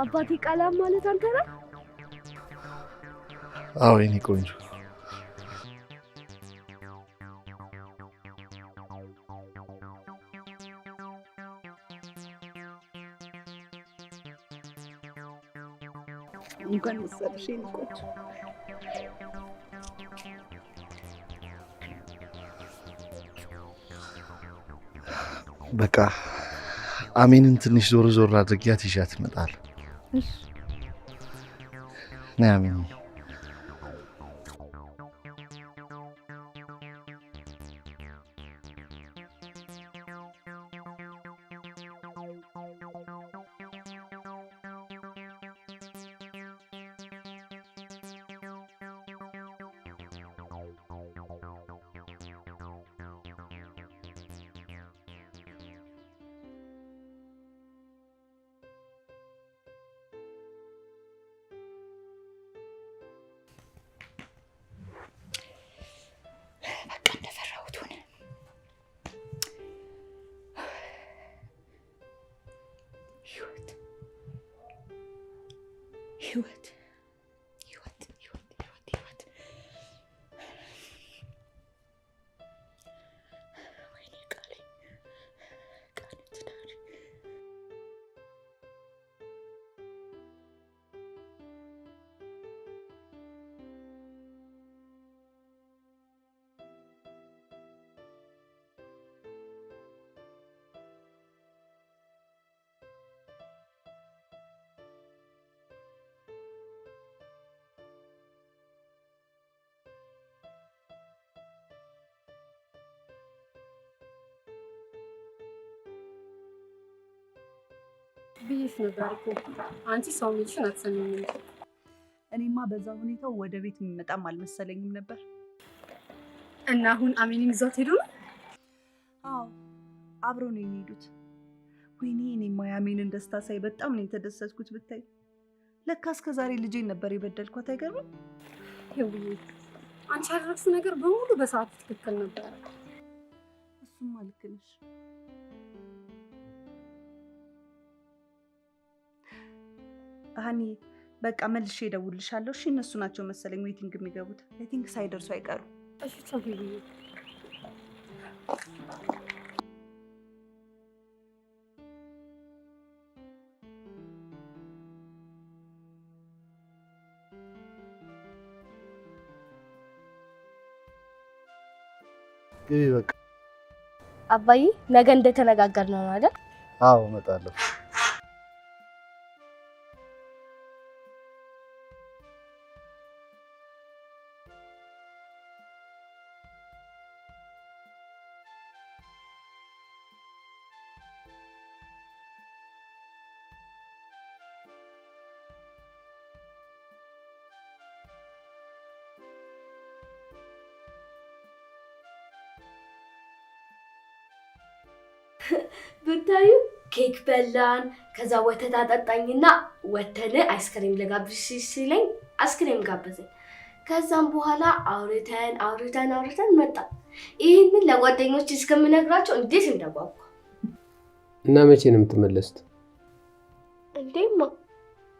አባቴ ቃላም ማለት አንተ ነህ? አዎ የኔ ቆንጆ። እንኳን መሰለሽ የኔ ቆንጆ። በቃ አሜንን ትንሽ ዞር ዞር አድርጊያት ይዣት እመጣለሁ። ነይ አሜን። ብዬሽ ነበር እኮ አንቺ ሰው የሚልሽን አትሰሚም እንጂ። እኔማ በዛ ሁኔታው ወደ ቤት የሚመጣም አልመሰለኝም ነበር። እና አሁን አሜንን ይዟት ሄዱ ነው? አዎ አብረው ነው የሚሄዱት። ወይኔ እኔማ የአሜንን ደስታ ሳይ በጣም ነው የተደሰትኩት ብታይ። ለካ እስከ ዛሬ ልጄን ነበር የበደልኳት። አይገርምም? ይኸውዬ አንቺ ያደረግሽው ነገር በሙሉ በሰዓቱ ትክክል ነበረ። እሱማ ልክ ነሽ። ሀኒ በቃ መልሼ እደውልልሻለሁ። እሺ እነሱ ናቸው መሰለኝ ዌቲንግ የሚገቡት። አይ ቲንክ ሳይደርሱ አይቀሩም። እሺ ቻው። በቃ አባዬ ነገ እንደተነጋገርነው ነው አይደል? አዎ እመጣለሁ። ብታዩ ኬክ በላን፣ ከዛ ወተት አጠጣኝና ወተን አይስክሪም ልጋብዝሽ ሲለኝ አይስክሪም ጋበዘኝ። ከዛም በኋላ አውርተን መጣ። ይህንን ለጓደኞች እስከምነግራቸው እንዴት እንደጓጓ። እና መቼ ነው የምትመለሱት? እንዴማ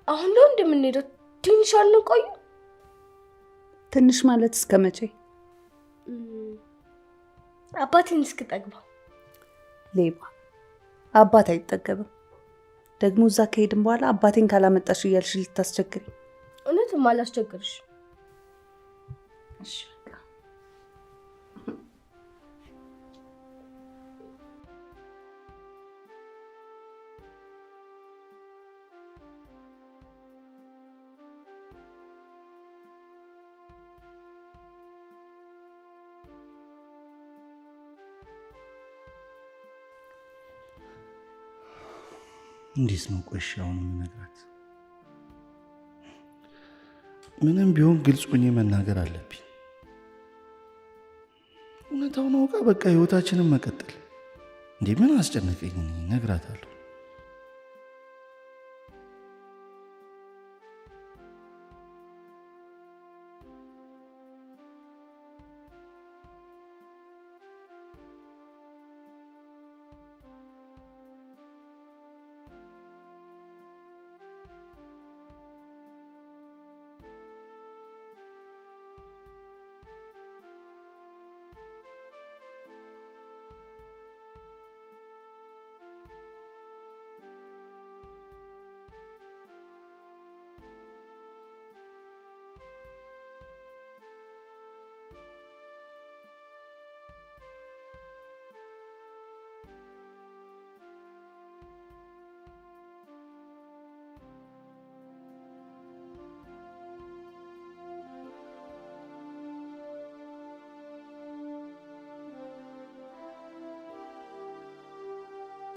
አሁን ነው እንደምንሄደው። ትንሽ አንቆዩ? ትንሽ ማለት እስከ መቼ? አባቴን እስክጠግበው። ሌባ አባት አይጠገብም። ደግሞ እዛ ከሄድን በኋላ አባቴን ካላመጣሽ እያልሽ ልታስቸግሪ። እውነትም አላስቸግርሽ። እሺ በቃ እንዴት ነው ቆሽ አሁን የምነግራት? ምንም ቢሆን ግልጽ ሆኜ መናገር አለብኝ። እውነታውን አውቃ በቃ ህይወታችንን መቀጠል። እንዴ ምን አስጨነቀኝ? እነግራታለሁ።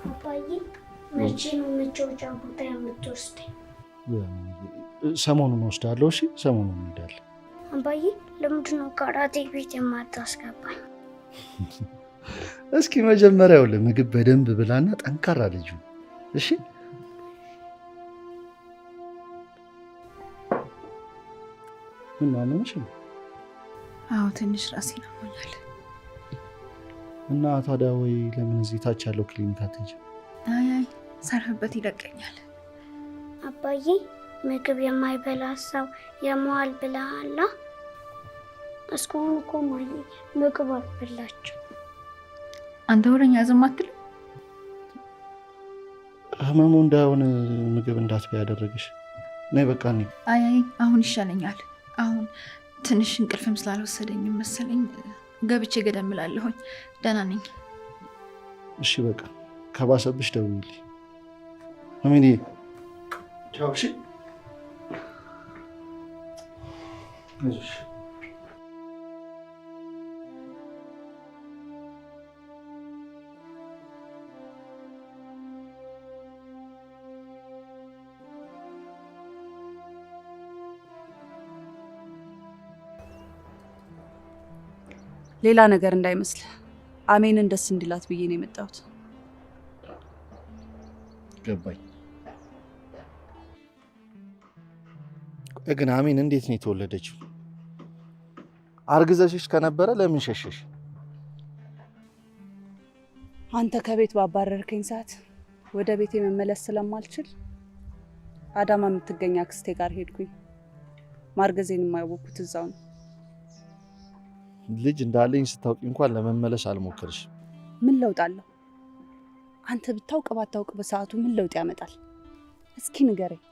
አባዬ መቼ ነው መጫወቻ ቦታ የምትወስደኝ? ሰሞኑን ወስዳለሁ። እሺ ሰሞኑን እንሄዳለን። አባዬ ለምንድን ነው ካራቴ ቤት የማታስገባኝ? እስኪ መጀመሪያው ለምግብ በደንብ ብላና ጠንካራ ልጅ እሺ። ምን ማመንሽ ነው? አዎ ትንሽ ራሴን አሞኛል። እና ታዲያ ወይ ለምን እዚህ ታች ያለው ክሊኒክ አትሄጂም? አይ ሰርፍበት ይለቀኛል። አባዬ ምግብ የማይበላ ሰው የመዋል ብለሃላ? እስካሁን እኮ ማየ ምግብ አልበላችም። አንተ ወረኛ ዝም አትልም? ህመሙ እንዳይሆን ምግብ እንዳትበይ ያደረገሽ። ነይ በቃ ነይ። አይ አሁን ይሻለኛል። አሁን ትንሽ እንቅልፍም ስላልወሰደኝ መሰለኝ ገብቼ ገደም እላለሁኝ። ደህና ነኝ። እሺ በቃ ከባሰብሽ ደውዪልኝ። አሜን። ቻው። እሺ አይዞሽ። ሌላ ነገር እንዳይመስል አሜንን ደስ እንዲላት ብዬ ነው የመጣሁት። ገባኝ። ግን አሜን እንዴት ነው የተወለደችው? አርግዘሽሽ ከነበረ ለምን ሸሸሽ? አንተ ከቤት ባባረርከኝ ሰዓት ወደ ቤቴ መመለስ ስለማልችል አዳማ የምትገኝ አክስቴ ጋር ሄድኩኝ። ማርገዜን የማያወቁት እዛው ነው። ልጅ እንዳለኝ ስታውቂ እንኳን ለመመለስ አልሞከርሽ። ምን ለውጥ አለው? አንተ ብታውቅ ባታውቅ በሰዓቱ ምን ለውጥ ያመጣል? እስኪ ንገረኝ።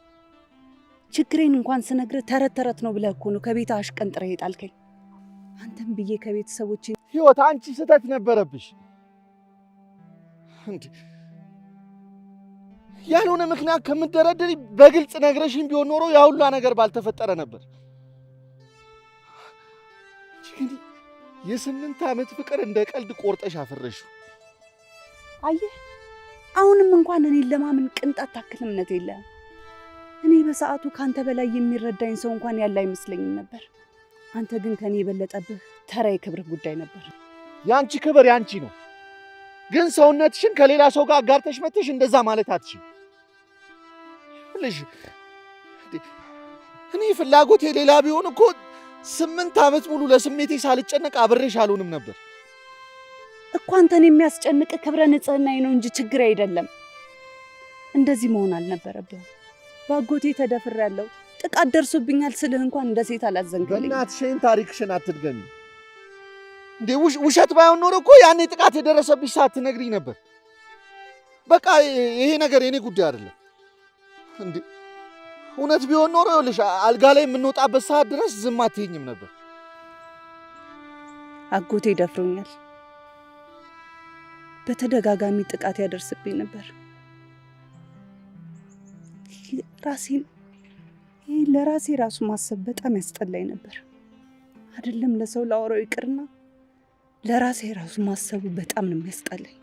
ችግሬን እንኳን ስነግርህ ተረት ተረት ነው ብለህ እኮ ነው ከቤት አሽቀንጥረህ የጣልከኝ። አንተም ብዬ ከቤተሰቦቼ ህይወት፣ አንቺ ስህተት ነበረብሽ። ያልሆነ ምክንያት ከምትደረድሪ በግልጽ ነግረሽኝ ቢሆን ኖሮ ያ ሁሉ ነገር ባልተፈጠረ ነበር። የ8 ዓመት ፍቅር እንደ ቀልድ ቆርጠሽ አፈረሽው። አየህ፣ አሁንም እንኳን እኔን ለማመን ቅንጣት ታክል እምነት የለህም። እኔ በሰዓቱ ካንተ በላይ የሚረዳኝ ሰው እንኳን ያለ አይመስለኝም ነበር። አንተ ግን ከኔ የበለጠብህ ተራ የክብር ጉዳይ ነበር። ያንቺ ክብር ያንቺ ነው፣ ግን ሰውነትሽን ከሌላ ሰው ጋር አጋርተሽ መጥተሽ እንደዛ ማለት አትችይም። ልጅ እኔ ፍላጎቴ ሌላ ቢሆን እኮ 8 ዓመት ሙሉ ለስሜቴ ሳልጨነቅ አብሬሽ አልሆንም ነበር እኮ። አንተን የሚያስጨንቅ ክብረ ንጽህናዬ ነው እንጂ ችግር አይደለም። እንደዚህ መሆን አልነበረብህም። ባጎቴ ተደፍሬያለሁ፣ ጥቃት ደርሶብኛል ስልህ እንኳን እንደ ሴት አላዘንገልኝ። በእናትሽን ታሪክሽን አትድገሚ እንዴ! ውሸት ባይሆን ኖሮ እኮ ያኔ ጥቃት የደረሰብሽ ሰዓት ትነግሪኝ ነበር። በቃ ይሄ ነገር የኔ ጉዳይ አይደለም እንዴ! እውነት ቢሆን ኖሮ ይኸውልሽ አልጋ ላይ የምንወጣበት ሰዓት ድረስ ዝም አትይኝም ነበር። አጎቴ ደፍሮኛል፣ በተደጋጋሚ ጥቃት ያደርስብኝ ነበር። ለራሴ ራሱ ማሰብ በጣም ያስጠላኝ ነበር። አይደለም ለሰው ላወራው ይቅርና ለራሴ ራሱ ማሰቡ በጣም ነው የሚያስጠላኝ።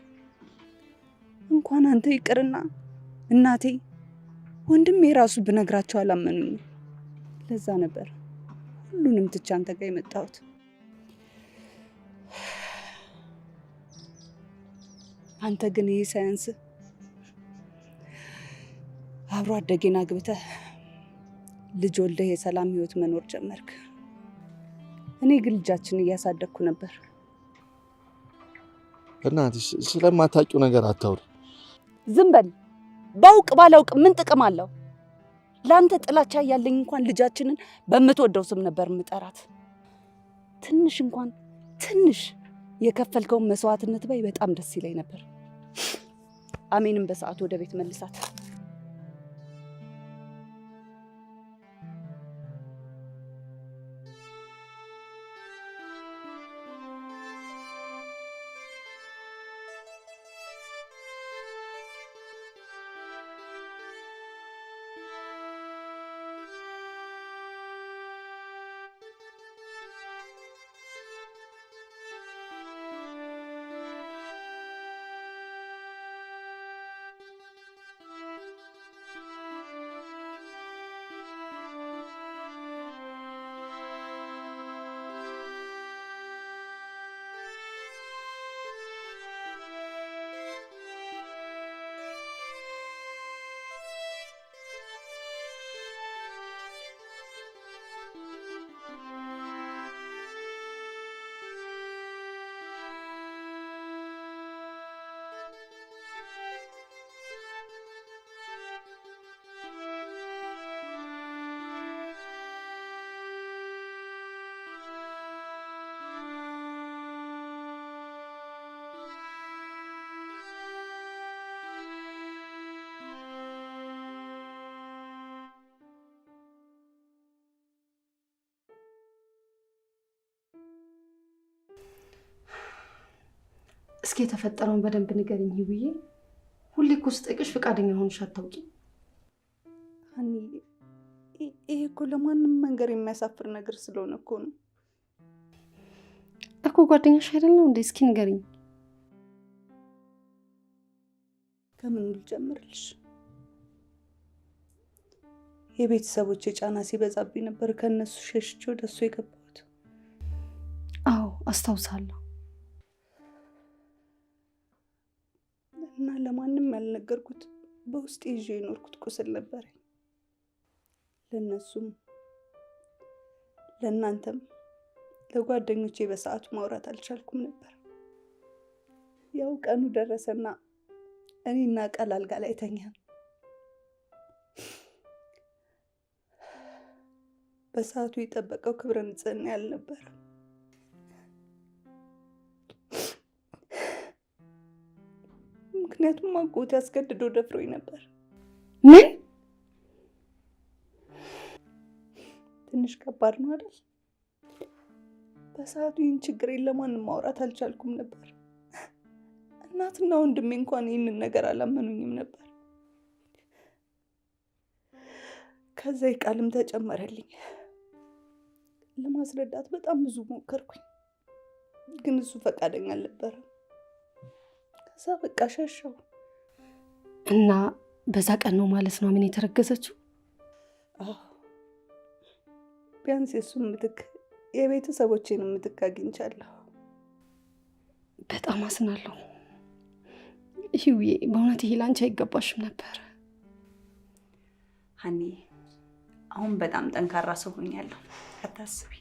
እንኳን አንተ ይቅርና እናቴ፣ ወንድሜ ራሱ ብነግራቸው አላመኑኝም። ለዛ ነበር ሁሉንም ትቼ አንተ ጋር የመጣሁት። አንተ ግን ይሄ ሳያንስ አብሮ አደጌን አግብተህ ልጅ ወልደህ የሰላም ህይወት መኖር ጀመርክ። እኔ ግን ልጃችን እያሳደግኩ ነበር። እናትሽ ስለማታውቂው ነገር አታውሪ። ዝም በል። ባውቅ ባላውቅ ምን ጥቅም አለው? ለአንተ ጥላቻ ያለኝ እንኳን ልጃችንን በምትወደው ስም ነበር የምጠራት። ትንሽ እንኳን ትንሽ የከፈልከውን መስዋዕትነት ባይ በጣም ደስ ይለኝ ነበር። አሜንም በሰዓቱ ወደ ቤት መልሳት። እስኪ የተፈጠረውን በደንብ ንገሪኝ ብዬ ሁሌ እኮ ስጠይቅሽ ፈቃደኛ ሆንሽ አታውቂ። ይሄ እኮ ለማንም መንገር የሚያሳፍር ነገር ስለሆነ እኮ ነው እኮ። ጓደኛሽ አይደለም እንዴ? እስኪ ንገሪኝ። ከምን ልጀምርልሽ? የቤተሰቦቼ ጫና ሲበዛብኝ ነበር ከነሱ ሸሽቼ ወደሱ የገባሁት። አዎ አስታውሳለሁ። እና ለማንም ያልነገርኩት በውስጥ ይዤ የኖርኩት ቁስል ነበረኝ። ለነሱም ለእናንተም ለጓደኞቼ በሰዓቱ ማውራት አልቻልኩም ነበር። ያው ቀኑ ደረሰና እኔና ቃል አልጋ ላይ ተኛን። በሰዓቱ የጠበቀው ክብረ ንጽህና ያልነበረ ምክንያቱም አጎቴ አስገድዶ ደፍሮኝ ነበር። ምን? ትንሽ ከባድ ነው አይደል? በሰዓቱ ይህን ችግሬን ለማንም ማውራት አልቻልኩም ነበር። እናትና ወንድሜ እንኳን ይህንን ነገር አላመኑኝም ነበር። ከዛ ቃልም ተጨመረልኝ። ለማስረዳት በጣም ብዙ ሞከርኩኝ፣ ግን እሱ ፈቃደኛ አልነበረም። ከዛ በቃ ሸሸው። እና በዛ ቀን ነው ማለት ነው ምን የተረገዘችው? አዎ፣ ቢያንስ የእሱን ምትክ የቤተሰቦቼን ምትክ አግኝቻለሁ። በጣም አዝናለሁ ህይዌ፣ በእውነት ይሄ ላንቺ አይገባሽም ነበር። ሀኒ፣ አሁን በጣም ጠንካራ ሰው ሆኛለሁ፣ አታስቢ።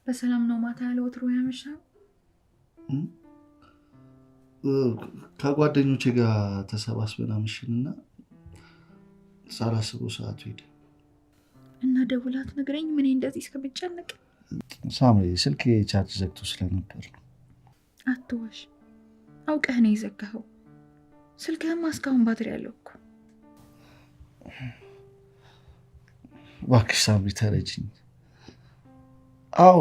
በሰላም ነው ማታ ያለ ወትሮ ያመሻው? ከጓደኞቼ ጋር ተሰባስበን አመሽንና ሳላስበው ሰዓቱ ሄደ። እና ደውላት ነገረኝ ምን እንደዚህ እስከምጨነቅ። ሳምሪ ስልክ ቻርጅ ዘግቶ ስለነበር ነው። አትዋሽ፣ አውቀህ ነው የዘጋኸው። ስልክህማ እስካሁን ባትሪ ያለው እኮ። እባክሽ ሳምሪ ተረጅኝ። አዎ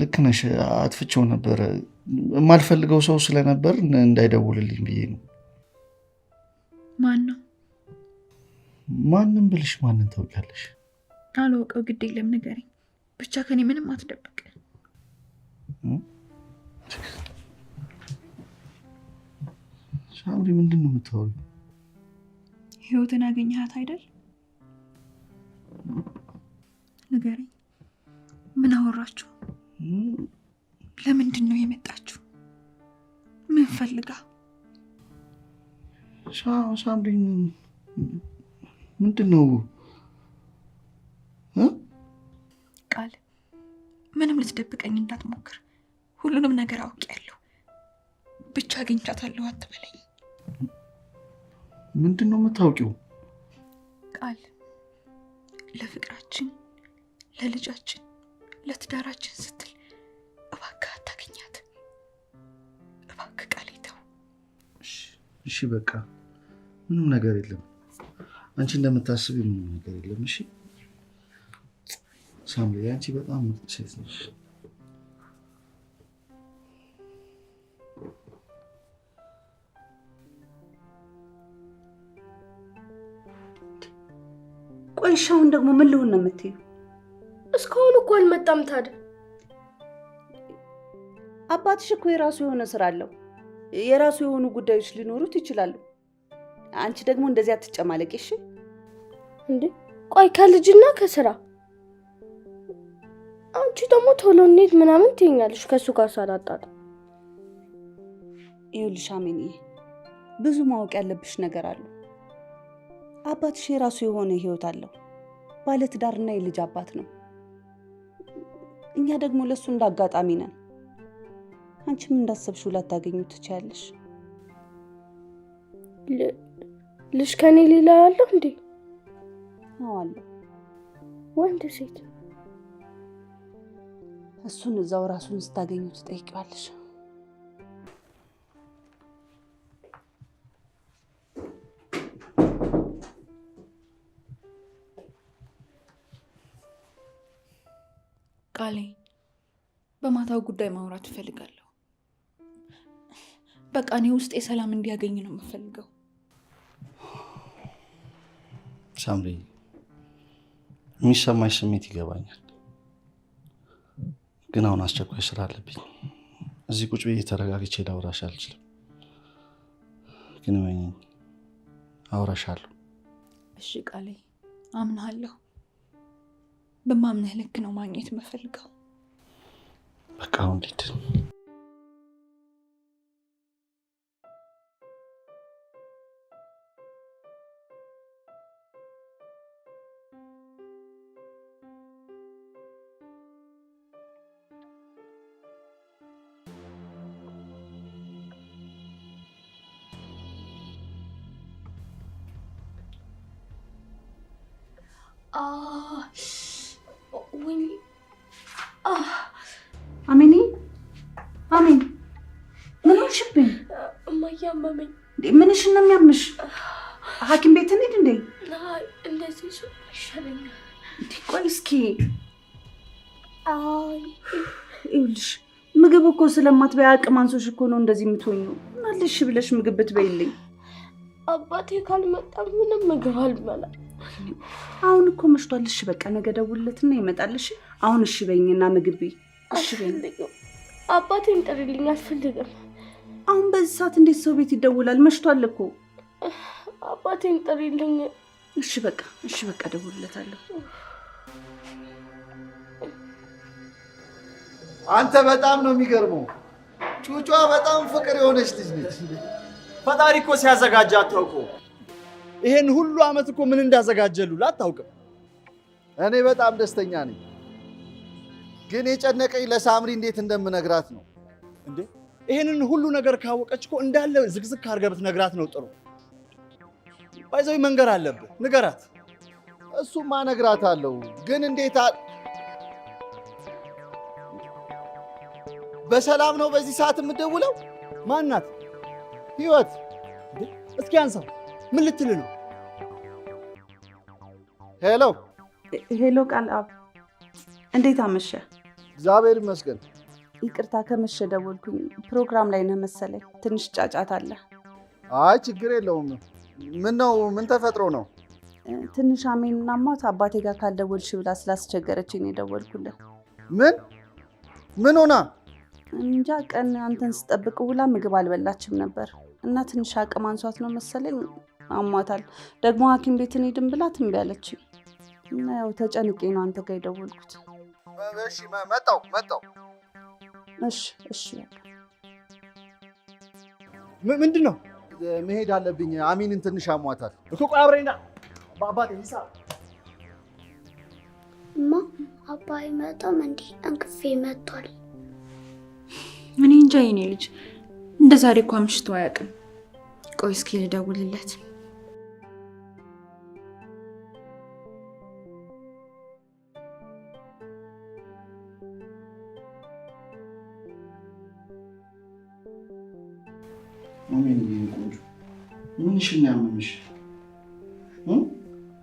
ልክ ነሽ፣ አጥፍቼው ነበረ። የማልፈልገው ሰው ስለነበር እንዳይደውልልኝ ብዬ ነው። ማን ነው? ማንም ብልሽ ማንን ታውቂያለሽ? አልወቀው፣ ግድ የለም ንገረኝ። ብቻ ከኔ ምንም አትደብቅ። ሳምሪ ምንድን ነው የምታወሪው? ህይወትን አገኘሃት አይደል? ንገረኝ፣ ምን አወራችሁ? ለምንድን ነው የመጣችሁ? ምን ፈልጋ? ሳምሪ ምንድን ነው? ቃል ምንም ልትደብቀኝ እንዳትሞክር። ሁሉንም ነገር አውቄያለሁ። ብቻ አግኝቻታለሁ አትበለኝ። ምንድን ነው የምታውቂው? ቃል ለፍቅራችን፣ ለልጃችን፣ ለትዳራችን ስትል እባክህ አታገኛት። እባክህ ቃል ተው። እሺ በቃ ምንም ነገር የለም። አንቺ እንደምታስቢ ምንም ነገር የለም። እሺ ሳምሪ፣ አንቺ በጣም ምርጥ ሴት ነሽ። ቆይ እሺ፣ አሁን ደግሞ ምን ልሆን ነው የምትይው? እስካሁን እኮ አልመጣም። ታዲያ አባትሽ እኮ የራሱ የሆነ ስራ አለው። የራሱ የሆኑ ጉዳዮች ሊኖሩት ይችላሉ። አንቺ ደግሞ እንደዚህ አትጨማለቂ እሺ? እንዴ ቆይ ከልጅና ከስራ አንቺ ደግሞ ቶሎ እንሂድ ምናምን ትይኛለሽ ከሱ ጋር ሳላጣጣ። ይኸውልሽ አሜንዬ፣ ብዙ ማወቅ ያለብሽ ነገር አለ። አባትሽ የራሱ የሆነ ህይወት አለው። ባለትዳርና የልጅ አባት ነው። እኛ ደግሞ ለሱ እንዳጋጣሚ ነን። አንቺም እንዳሰብሽው ላታገኙ ትችያለሽ። ልጅ ከኔ ሌላ ያለው እንዴ? አዎ አለው። ወንድ ሴት? እሱን እዛው ራሱን ስታገኙ ትጠይቂዋለሽ። ቃሌ በማታው ጉዳይ ማውራት እፈልጋለሁ። በቃ እኔ ውስጤ ሰላም እንዲያገኝ ነው የምፈልገው። ሳምሪ፣ የሚሰማሽ ስሜት ይገባኛል፣ ግን አሁን አስቸኳይ ስራ አለብኝ። እዚህ ቁጭ ብዬ ተረጋግቼ ላውራሽ አልችልም። ግን እመኚኝ አውራሻለሁ። እሺ ቃሌ፣ አምናለሁ። በማምነህ ልክ ነው ማግኘት የምፈልገው። በቃ አሁን ልሂድ። አሜኒ፣ አሜን፣ ምን ሆንሽብኝ? እማዬ አመመኝ። ምንሽን ነው የሚያምሽ? ሐኪም ቤት እንሂድ እንዴ? እንደዚህ ሰው ይሻለኛል። ቆይ እስኪ ይኸውልሽ፣ ምግብ እኮ ስለማትበይ አቅም አንሶሽ እኮ ነው እንደዚህ የምትሆኚው። ማለሽ ብለሽ ምግብ ብትበይልኝ። አባቴ ካልመጣ ምንም ምግብ አልበላም። አሁን እኮ መሽቷል። እሺ በቃ ነገ ደውልለትና ይመጣልሽ። አሁን እሺ በይኝና ምግብ በይ። እሺ በይኝ። አባቴን ጥሪልኝ። አልፈልግም። አሁን በዚህ ሰዓት እንዴት ሰው ቤት ይደውላል? መሽቷል እኮ። አባቴን ጥሪልኝ። እሺ በቃ ደውልለታለሁ። አንተ በጣም ነው የሚገርመው። ጩጯ በጣም ፍቅር የሆነች ልጅ ነች። ፈጣሪ እኮ ሲያዘጋጅ አታውቀው። ይሄን ሁሉ አመት እኮ ምን እንዳዘጋጀሉ አታውቅም። እኔ በጣም ደስተኛ ነኝ፣ ግን የጨነቀኝ ለሳምሪ እንዴት እንደምነግራት ነው። እንዴ ይሄንን ሁሉ ነገር ካወቀች እኮ እንዳለ ዝግዝግ አድርገህ ብትነግራት ነው ጥሩ። ባይዘው መንገር አለብህ፣ ንገራት። እሱማ እነግራታለሁ፣ ግን እንዴት በሰላም ነው በዚህ ሰዓት የምትደውለው? ማናት? ህይወት። እስኪ አንሳው። ምን ልትል ነው? ሄሎ ቃል አብ፣ እንዴት አመሸ? እግዚአብሔር ይመስገን። ይቅርታ ከመሸ ደወልኩኝ። ፕሮግራም ላይ ነህ መሰለኝ። ትንሽ ጫጫታ አለ። አይ ችግር የለውም። ምን ነው? ምን ተፈጥሮ ነው? ትንሽ አሜንና ማት አባቴ ጋር ካልደወልሽ ብላ ስላስቸገረችኝ ነው የደወልኩልህ። ምን ሆና? እንጃ ቀን አንተን ስጠብቅ ውላ ምግብ አልበላችም ነበር እና ትንሽ አቅም አንሷት ነው መሰለኝ አሟታል። ደግሞ ሐኪም ቤት እንሂድን ብላ እምቢ አለችኝ እና ያው ተጨንቄ ነው አንተ ጋር የደወልኩት። እሺ መጣሁ። እሺ ምንድን ነው? መሄድ አለብኝ። አሚንን ትንሽ አሟታል እኮ። ቆይ አብረኝና በአባቴ ሂሳብ እማ አባ አይመጣም እንዴ? እንቅፌ መጥቷል። እኔ እንጃ የኔ ልጅ፣ እንደ ዛሬ እኮ አምሽቶ አያውቅም። ቆይ እስኪ ልደውልለት። አሚን ቆንጆ፣ ምንሽን ነው ያመመሽ?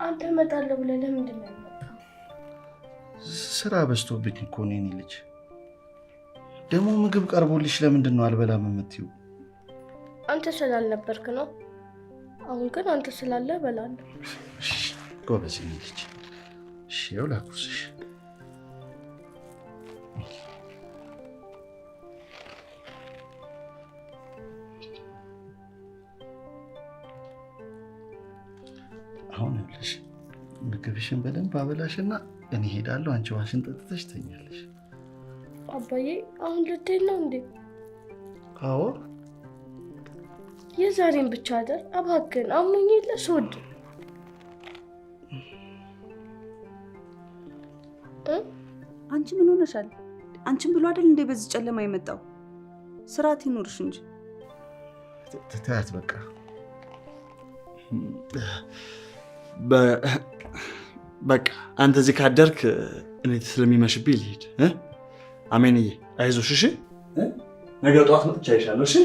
አንተ እመጣለሁ ብለህ ለምንድን ነው የመጣው? ስራ በዝቶብኝ እኮ ነው የኔ ልጅ። ደግሞ ምግብ ቀርቦልሽ ለምንድን ነው አልበላም የምትይው? አንተ ስላልነበርክ ነው። አሁን ግን አንተ ስላለ እበላለሁ። ጎበዝ የኔ ልጅ። እሺ ያው ላኩስሽ። አሁን ያለሽ ምግብሽን በደንብ አበላሽና እኔ ሄዳለሁ። አንቺ ዋሽን ጠጥተሽ ተኛለሽ። አባዬ አሁን ልትሄድ ነው እንዴ? አዎ። የዛሬን ብቻ አይደል? እባክህን አሞኝ የለ ስወድ አንቺ ምን ሆነሻል? አንቺን ብሎ አይደል እንዴ በዚህ ጨለማ የመጣው? ስርዓት ይኖርሽ እንጂ። ተያት በቃ። በቃ አንተ እዚህ ካደርክ እኔ ስለሚመሽብኝ ልሂድ። አሜንዬ አይዞሽ እሺ። ነገ ጠዋት መጥቼ አይሻለሁ እሺ።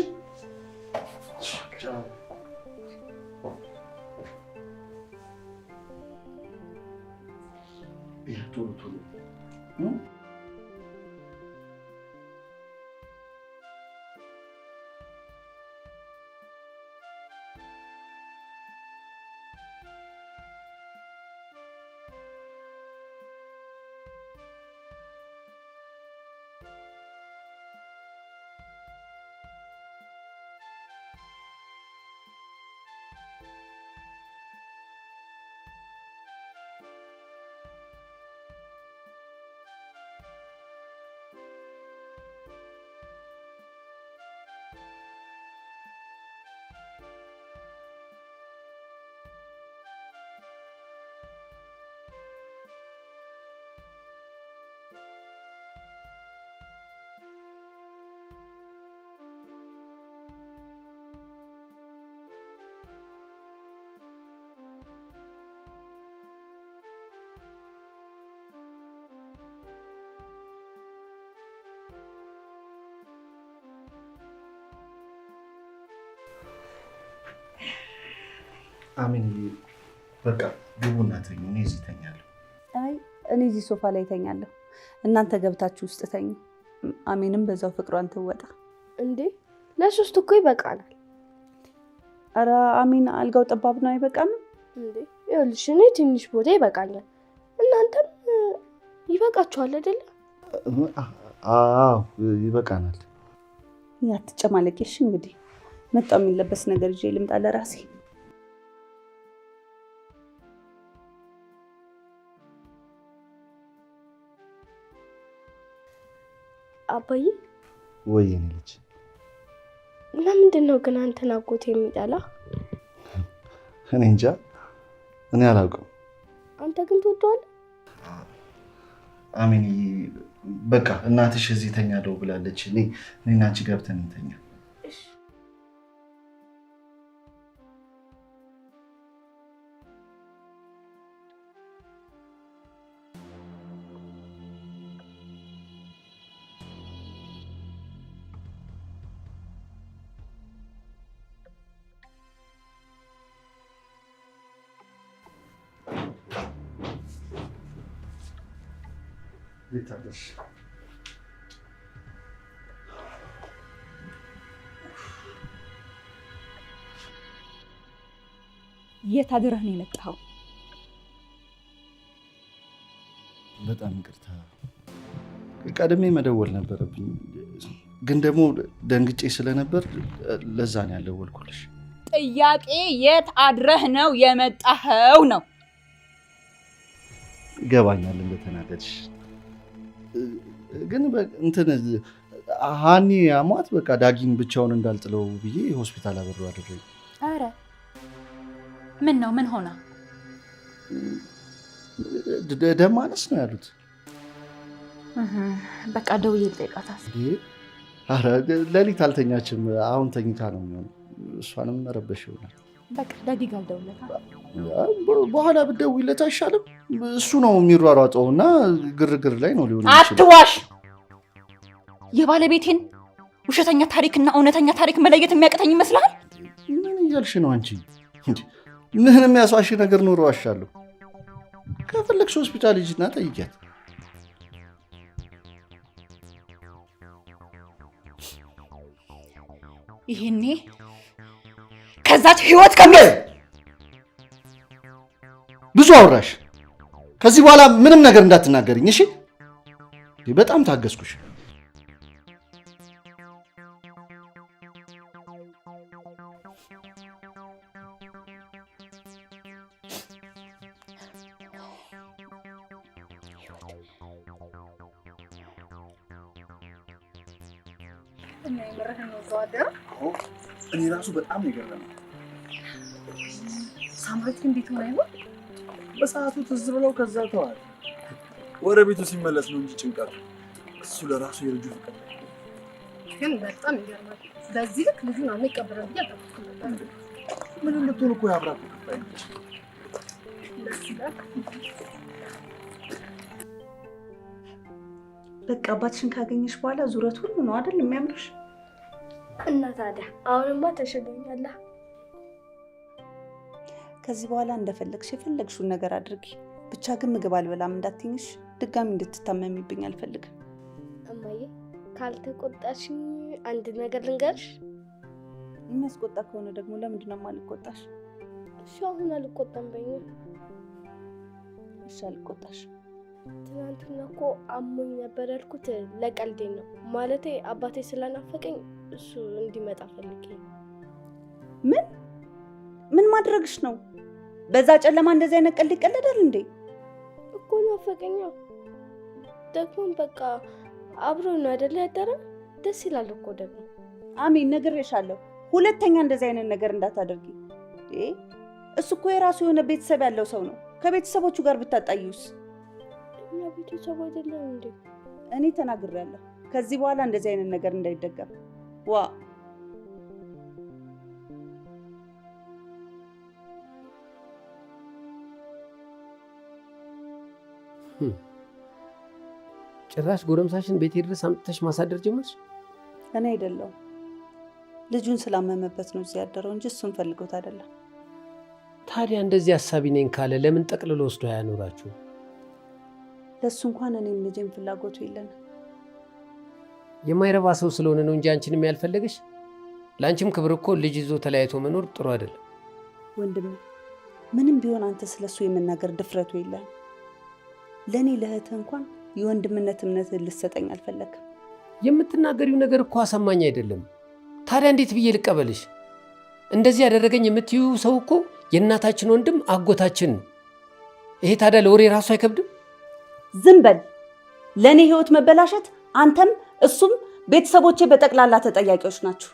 ቶሎ ቶሎ አሚን በቃ ግቡና ተኙ። እኔ እዚህ ተኛለሁ። አይ እኔ እዚህ ሶፋ ላይ ተኛለሁ። እናንተ ገብታችሁ ውስጥ ተኙ። አሚንም በዛው ፍቅሯን ትወጣ። እንዴ ለሶስት እኮ ይበቃናል። ኧረ አሚን አልጋው ጠባብ ነው አይበቃንም እንዴ? ይኸውልሽ እኔ ትንሽ ቦታ ይበቃኛል፣ እናንተም ይበቃችኋል አይደለ? አዎ ይበቃናል። ያትጨማለቂሽ እንግዲህ መጣው የሚለበስ ነገር ይዤ ልምጣ ለራሴ። አባዬ ወይ የኔ ልጅ፣ ለምንድን ነው ግን አንተን አጎት የሚጠላ? እኔ እንጃ፣ እኔ አላውቅም። አንተ ግን ትወደዋለህ? አሚን በቃ እናትሽ እዚህ ተኛለሁ ብላለች። እኔና አንቺ ገብተን እንተኛ። ቤታለሽ የት አድረህ ነው የመጣኸው? በጣም ይቅርታ፣ ቀድሜ መደወል ነበረብኝ፣ ግን ደግሞ ደንግጬ ስለነበር ለዛ ነው ያልደወልኩልሽ። ጥያቄ የት አድረህ ነው የመጣኸው ነው። ይገባኛል እንደተናደድሽ፣ ግን እንትን ሃኒ አሟት በቃ ዳጊን ብቻውን እንዳልጥለው ብዬ ሆስፒታል አበሩ አደረኝ። አረ ምን ነው? ምን ሆና? ደም ማነስ ነው ያሉት። በቃ ደውዬ ልጠይቃታል። አረ ሌሊት አልተኛችም። አሁን ተኝታ ነው የሚሆነው። እሷንም መረበሽ ይሆናል። በቃ ዳጊ ጋር ልደውልለታል። በኋላ ብትደውይለት አይሻልም? እሱ ነው የሚሯሯጠው እና ግርግር ላይ ነው ሊሆን ይችላል። አትዋሽ! የባለቤቴን ውሸተኛ ታሪክና እውነተኛ ታሪክ መለየት የሚያቅተኝ ይመስላል? ምን እያልሽ ነው አንቺ? ምን የሚያስዋሽ ነገር ኖሮ ዋሻለሁ? ከፈለግሽ ሆስፒታል ሂጂና ጠይቂያት። ይሄኔ ከዛች ህይወት ብዙ አወራሽ። ከዚህ በኋላ ምንም ነገር እንዳትናገርኝ እሺ? በጣም ታገስኩሽ። እኔ ራሱ በጣም የገረመኝ ሳምራዊት እንዴት ሆነ ይሆን? በሰዓቱ ትዝ ብለው ከዛ ተዋል። ወደ ቤቱ ሲመለስ ነው እንጂ ጭንቀቱ እሱ ለራሱ የልጁ ፍቅር ግን በጣም ይገርማል። በዚህ ልክ ልጁን አንቀበረም ብዬ አልጠበቅኩም ነበር። ምን ልትሆን እኮ ያብራኩ ከፋይልሽ በቃ አባትሽን ካገኘሽ በኋላ ዙረት ሁሉ ነው አይደል የሚያምርሽ? እና ታዲያ አሁንማ ተሸሎኛል። ከዚህ በኋላ እንደፈለግሽ የፈለግሽውን ነገር አድርጊ። ብቻ ግን ምግብ አልበላም እንዳትኝሽ፣ ድጋሚ እንድትታመሚብኝ አልፈልግም። እማዬ ካልተቆጣሽኝ አንድ ነገር ልንገርሽ። የሚያስቆጣ ከሆነ ደግሞ ለምንድን ነው የማልቆጣሽ? እሺ አሁን አልቆጣም በይኝ። እሺ አልቆጣሽ። ትናንትና እኮ አሞኝ ነበር ያልኩት ለቀልዴ ነው። ማለቴ አባቴ ስለናፈቀኝ እሱ እንዲመጣ ፈልጌ። ምን ማድረግሽ ነው? በዛ ጨለማ እንደዚህ አይነት ቀልድ ይቀለዳል እንዴ? እኮ ናፈቀኛ። ደግሞ በቃ አብሮ ነው አይደል ያደረ? ደስ ይላል እኮ ደግሞ። አሜን ነግሬሻለሁ። ሁለተኛ እንደዚህ አይነት ነገር እንዳታደርጊ። እሱ እኮ የራሱ የሆነ ቤተሰብ ያለው ሰው ነው። ከቤተሰቦቹ ጋር ብታጣዩስ? እኛ ቤተሰብ አይደለም እንዴ? እኔ ተናግሬያለሁ። ከዚህ በኋላ እንደዚህ አይነት ነገር እንዳይደገም። ዋ ጭራሽ ጎረምሳሽን ቤቴ ድረስ አምጥተሽ ማሳደር ጀመርሽ? እኔ አይደለሁም። ልጁን ስላመመበት ነው እዚህ ያደረው እንጂ እሱን ፈልጎት አይደለም። ታዲያ እንደዚህ ሐሳቢ ነኝ ካለ ለምን ጠቅልሎ ወስዶ አያኖራችሁ? ለሱ እንኳን እኔም ልጄም ፍላጎቱ የለንም። የማይረባ ሰው ስለሆነ ነው እንጂ አንቺንም ያልፈለገሽ። ለአንቺም ክብር እኮ ልጅ ይዞ ተለያይቶ መኖር ጥሩ አይደለም። ወንድሜ ምንም ቢሆን አንተ ስለሱ የመናገር ድፍረቱ የለህም። ለእኔ ለእህትህ እንኳን የወንድምነት እምነትህን ልትሰጠኝ አልፈለግም። የምትናገሪው ነገር እኮ አሳማኝ አይደለም። ታዲያ እንዴት ብዬ ልቀበልሽ? እንደዚህ ያደረገኝ የምትዩ ሰው እኮ የእናታችን ወንድም አጎታችን። ይሄ ታዲያ ለወሬ ራሱ አይከብድም? ዝም በል። ለእኔ ህይወት መበላሸት አንተም እሱም ቤተሰቦቼ በጠቅላላ ተጠያቂዎች ናችሁ።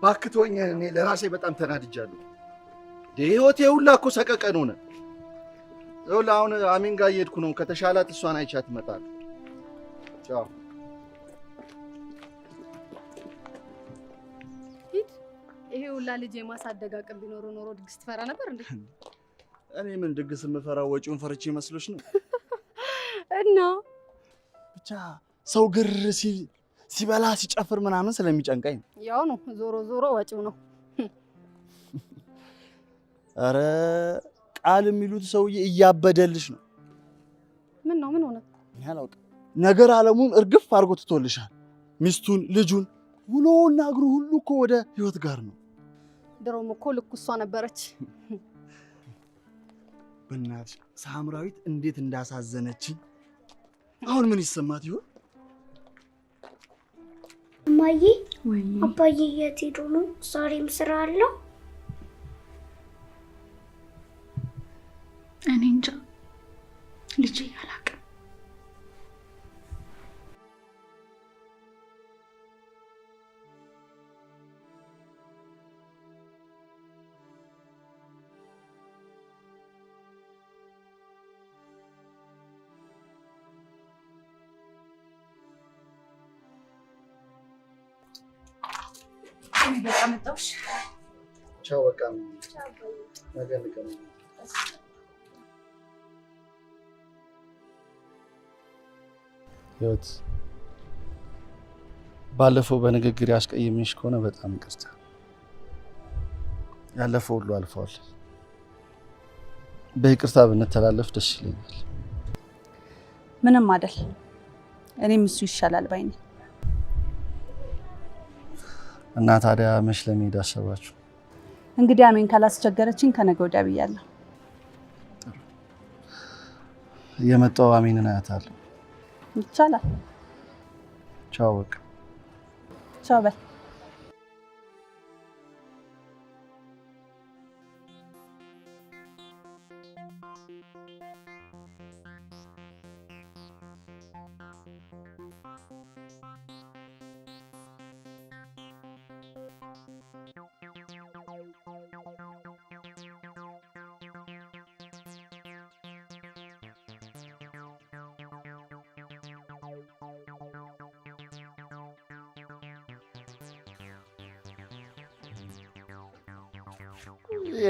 ባክቶኝ እኔ ለራሴ በጣም ተናድጃለሁ። ህይወቴ ሁላ እኮ ሰቀቀን ሆነ። ይኸውልህ አሁን አሚን ጋር እየሄድኩ ነው። ከተሻላት እሷን አይቻት እመጣለሁ። ቻው። ይሄ ሁላ ልጅ የማሳደግ አቅም ቢኖረው ኖሮ ድግስ ትፈራ ነበር እንዴ? እኔ ምን ድግስ የምፈራው ወጪውን ፈርቼ መስሎሽ ነው? እና ብቻ ሰው ግር ሲበላ ሲጨፍር ምናምን ስለሚጨንቀኝ ያው ነው። ዞሮ ዞሮ ወጪው ነው። አረ ቃል የሚሉት ሰውዬ እያበደልሽ ነው። ምን ነው? ምን ሆነ? እኔ አላውቅም። ነገር ዓለሙን እርግፍ አድርጎ ትቶልሻል። ሚስቱን፣ ልጁን፣ ውሎና እግሩ ሁሉ እኮ ወደ ህይወት ጋር ነው። ድሮም እኮ ልኩ እሷ ነበረች። በእናትሽ ሳምራዊት እንዴት እንዳሳዘነችኝ። አሁን ምን ይሰማት ይሆን? እማዬ ወይ አባዬ የት ሄዶ ነው? ዛሬም ስራ አለው? እኔ እንጃ ልጄ አላውቅም። በቃ መጣሁሽ። ቻው በቃ ነገ እንገናኛለን። ህይወት ባለፈው በንግግር ያስቀየምሽ ከሆነ በጣም ይቅርታ። ያለፈው ሁሉ አልፈዋል። በይቅርታ ብንተላለፍ ደስ ይለኛል። ምንም አይደል። እኔም እሱ ይሻላል ባይ ነኝ። እና ታዲያ መች ለመሄድ አሰባችሁ? እንግዲህ አሜን ካላስቸገረችኝ ከነገ ወዲያ ብያለሁ። እየመጣሁ አሜንን አያታለሁ። ይቻላል። ቻው በቃ ቻው በል።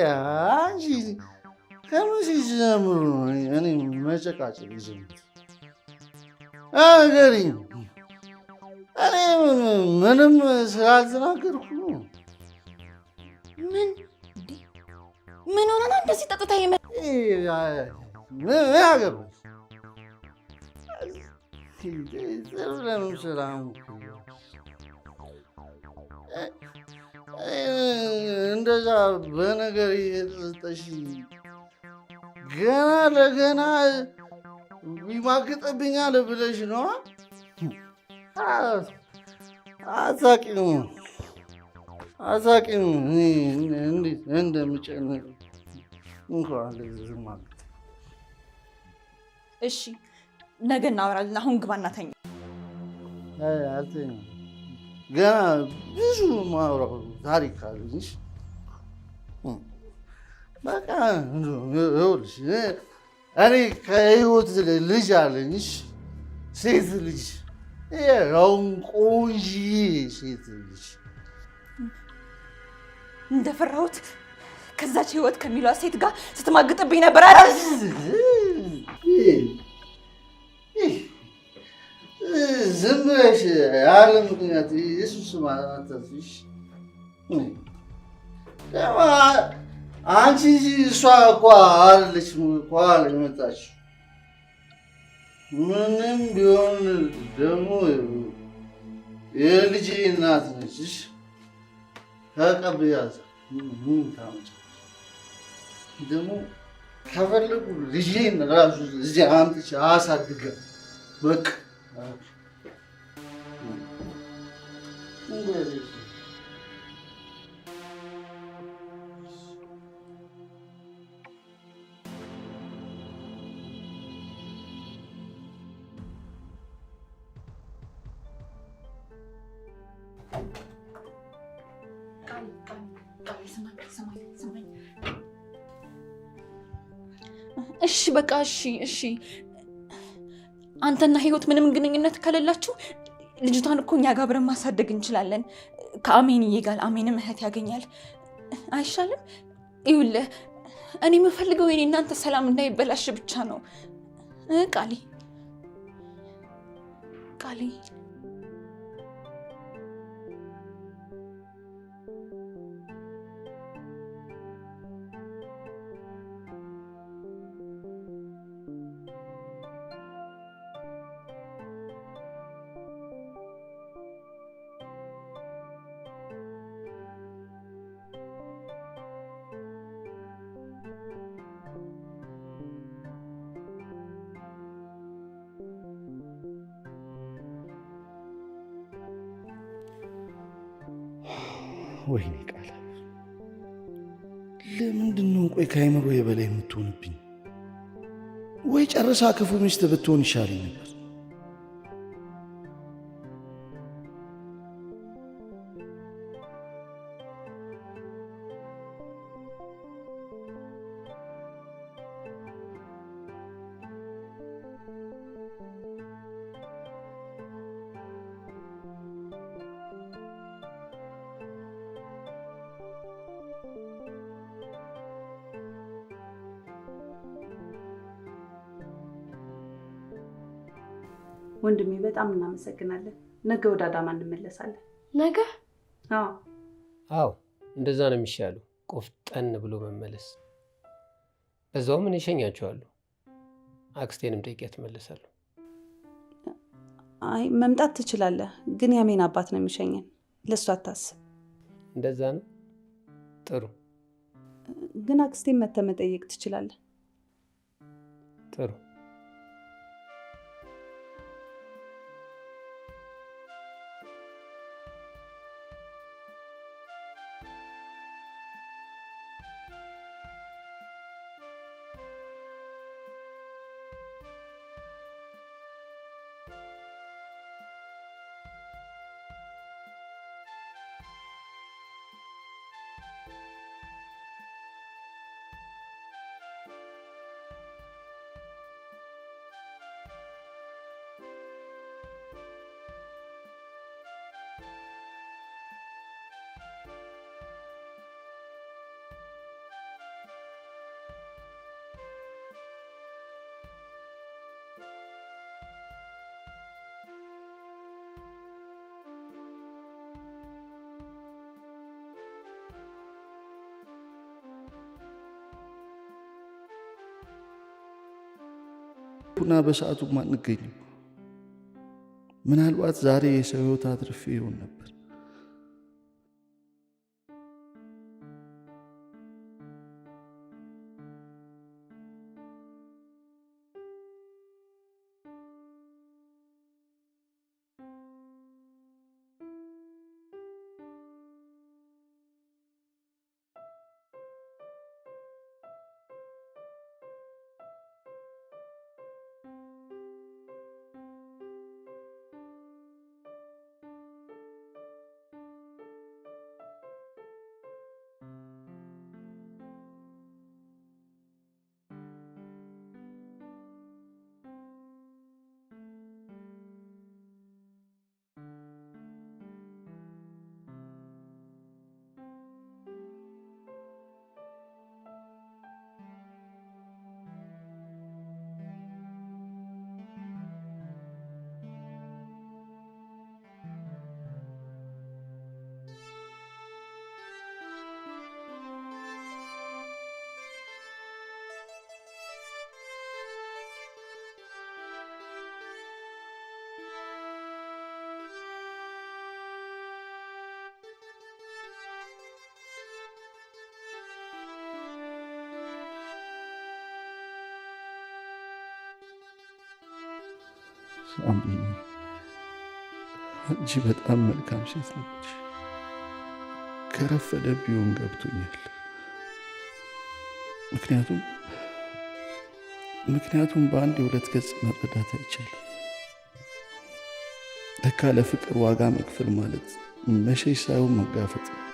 አንቺ ከመቼ ጀምሮ ነው እኔ መጨቃጨቅ ይዘምት አገሪኝ? እኔ ምንም ስላልተናገርኩ ምን ሆነ ነው እንደዚህ ጠጥታ ምን አገባሽ? ለምን ሰላም እንደዛ በነገር እየተሰጠሽ ገና ለገና ይማግጥብኛል ብለሽ ነው? አታውቂም እንዴት እንደምጨነቅ እንኳን ዝም አለ። እሺ ነገ እናወራለን። አሁን ግባና ተኛ። አልተኛም። ገና ብዙ ማውራው ታሪክ አለኝ። በቃ ይኸውልሽ እኔ ከህይወት ልጅ አለኝ፣ ሴት ልጅ፣ ያውም ቆንጆዬ ሴት ልጅ። እንደፈራሁት ከዛች ህይወት ከሚሏት ሴት ጋር ስትማግጥብኝ ነበር። ዝም ብለሽ ያለ ምክንያት ኢየሱስ ማለትሽ አንቺ እሷ እኮ አለች ኋላ የመጣችው። ምንም ቢሆን ደግሞ የልጄ እናት ነች። ተቀብያት ምን ታመጫለሽ? ደግሞ ከፈለጉ ልጄን ራሱ እዚህ አምጥቼ አሳድጋ በቃ እሺ በቃ እሺ። አንተና ህይወት ምንም ግንኙነት ከሌላችሁ ልጅቷን እኮ እኛ ጋር አብረን ማሳደግ እንችላለን። ከአሜንዬ ጋር አሜንም እህት ያገኛል። አይሻልም? ይኸውልህ እኔ የምፈልገው የኔ እናንተ ሰላም እንዳይበላሽ ብቻ ነው። ቃሊ ወይኔ ቃል ለምንድን ነው ቆይ ከአይምሮዬ በላይ የምትሆንብኝ? ወይ ጨርሳ ክፉ ሚስት ብትሆን ይሻለኝ ነበር። ወንድሜ በጣም እናመሰግናለን። ነገ ወደ አዳማ እንመለሳለን። ነገ? አዎ እንደዛ ነው የሚሻለው። ቆፍጠን ብሎ መመለስ። በዛውም እኔ እሸኛቸዋለሁ። አክስቴንም ጠይቂያት እመለሳለሁ። አይ መምጣት ትችላለህ፣ ግን ያሜን አባት ነው የሚሸኘን። ለእሱ አታስብ። እንደዛ ነው? ጥሩ። ግን አክስቴን መተህ መጠየቅ ትችላለህ። ጥሩ። ቡና በሰዓቱ አንገኝም። ምናልባት ዛሬ የሰው ሕይወት አትርፌ ይሆን ነበር። ሳምሪ፣ አንቺ በጣም መልካም ሴት ነች። ከረፈደ ቢሆን ገብቶኛል። ምክንያቱም በአንድ የሁለት ገጽ መረዳት አይቻልም። ለካ ለፍቅር ዋጋ መክፈል ማለት መሸሽ ሳይሆን መጋፈጥ ነው።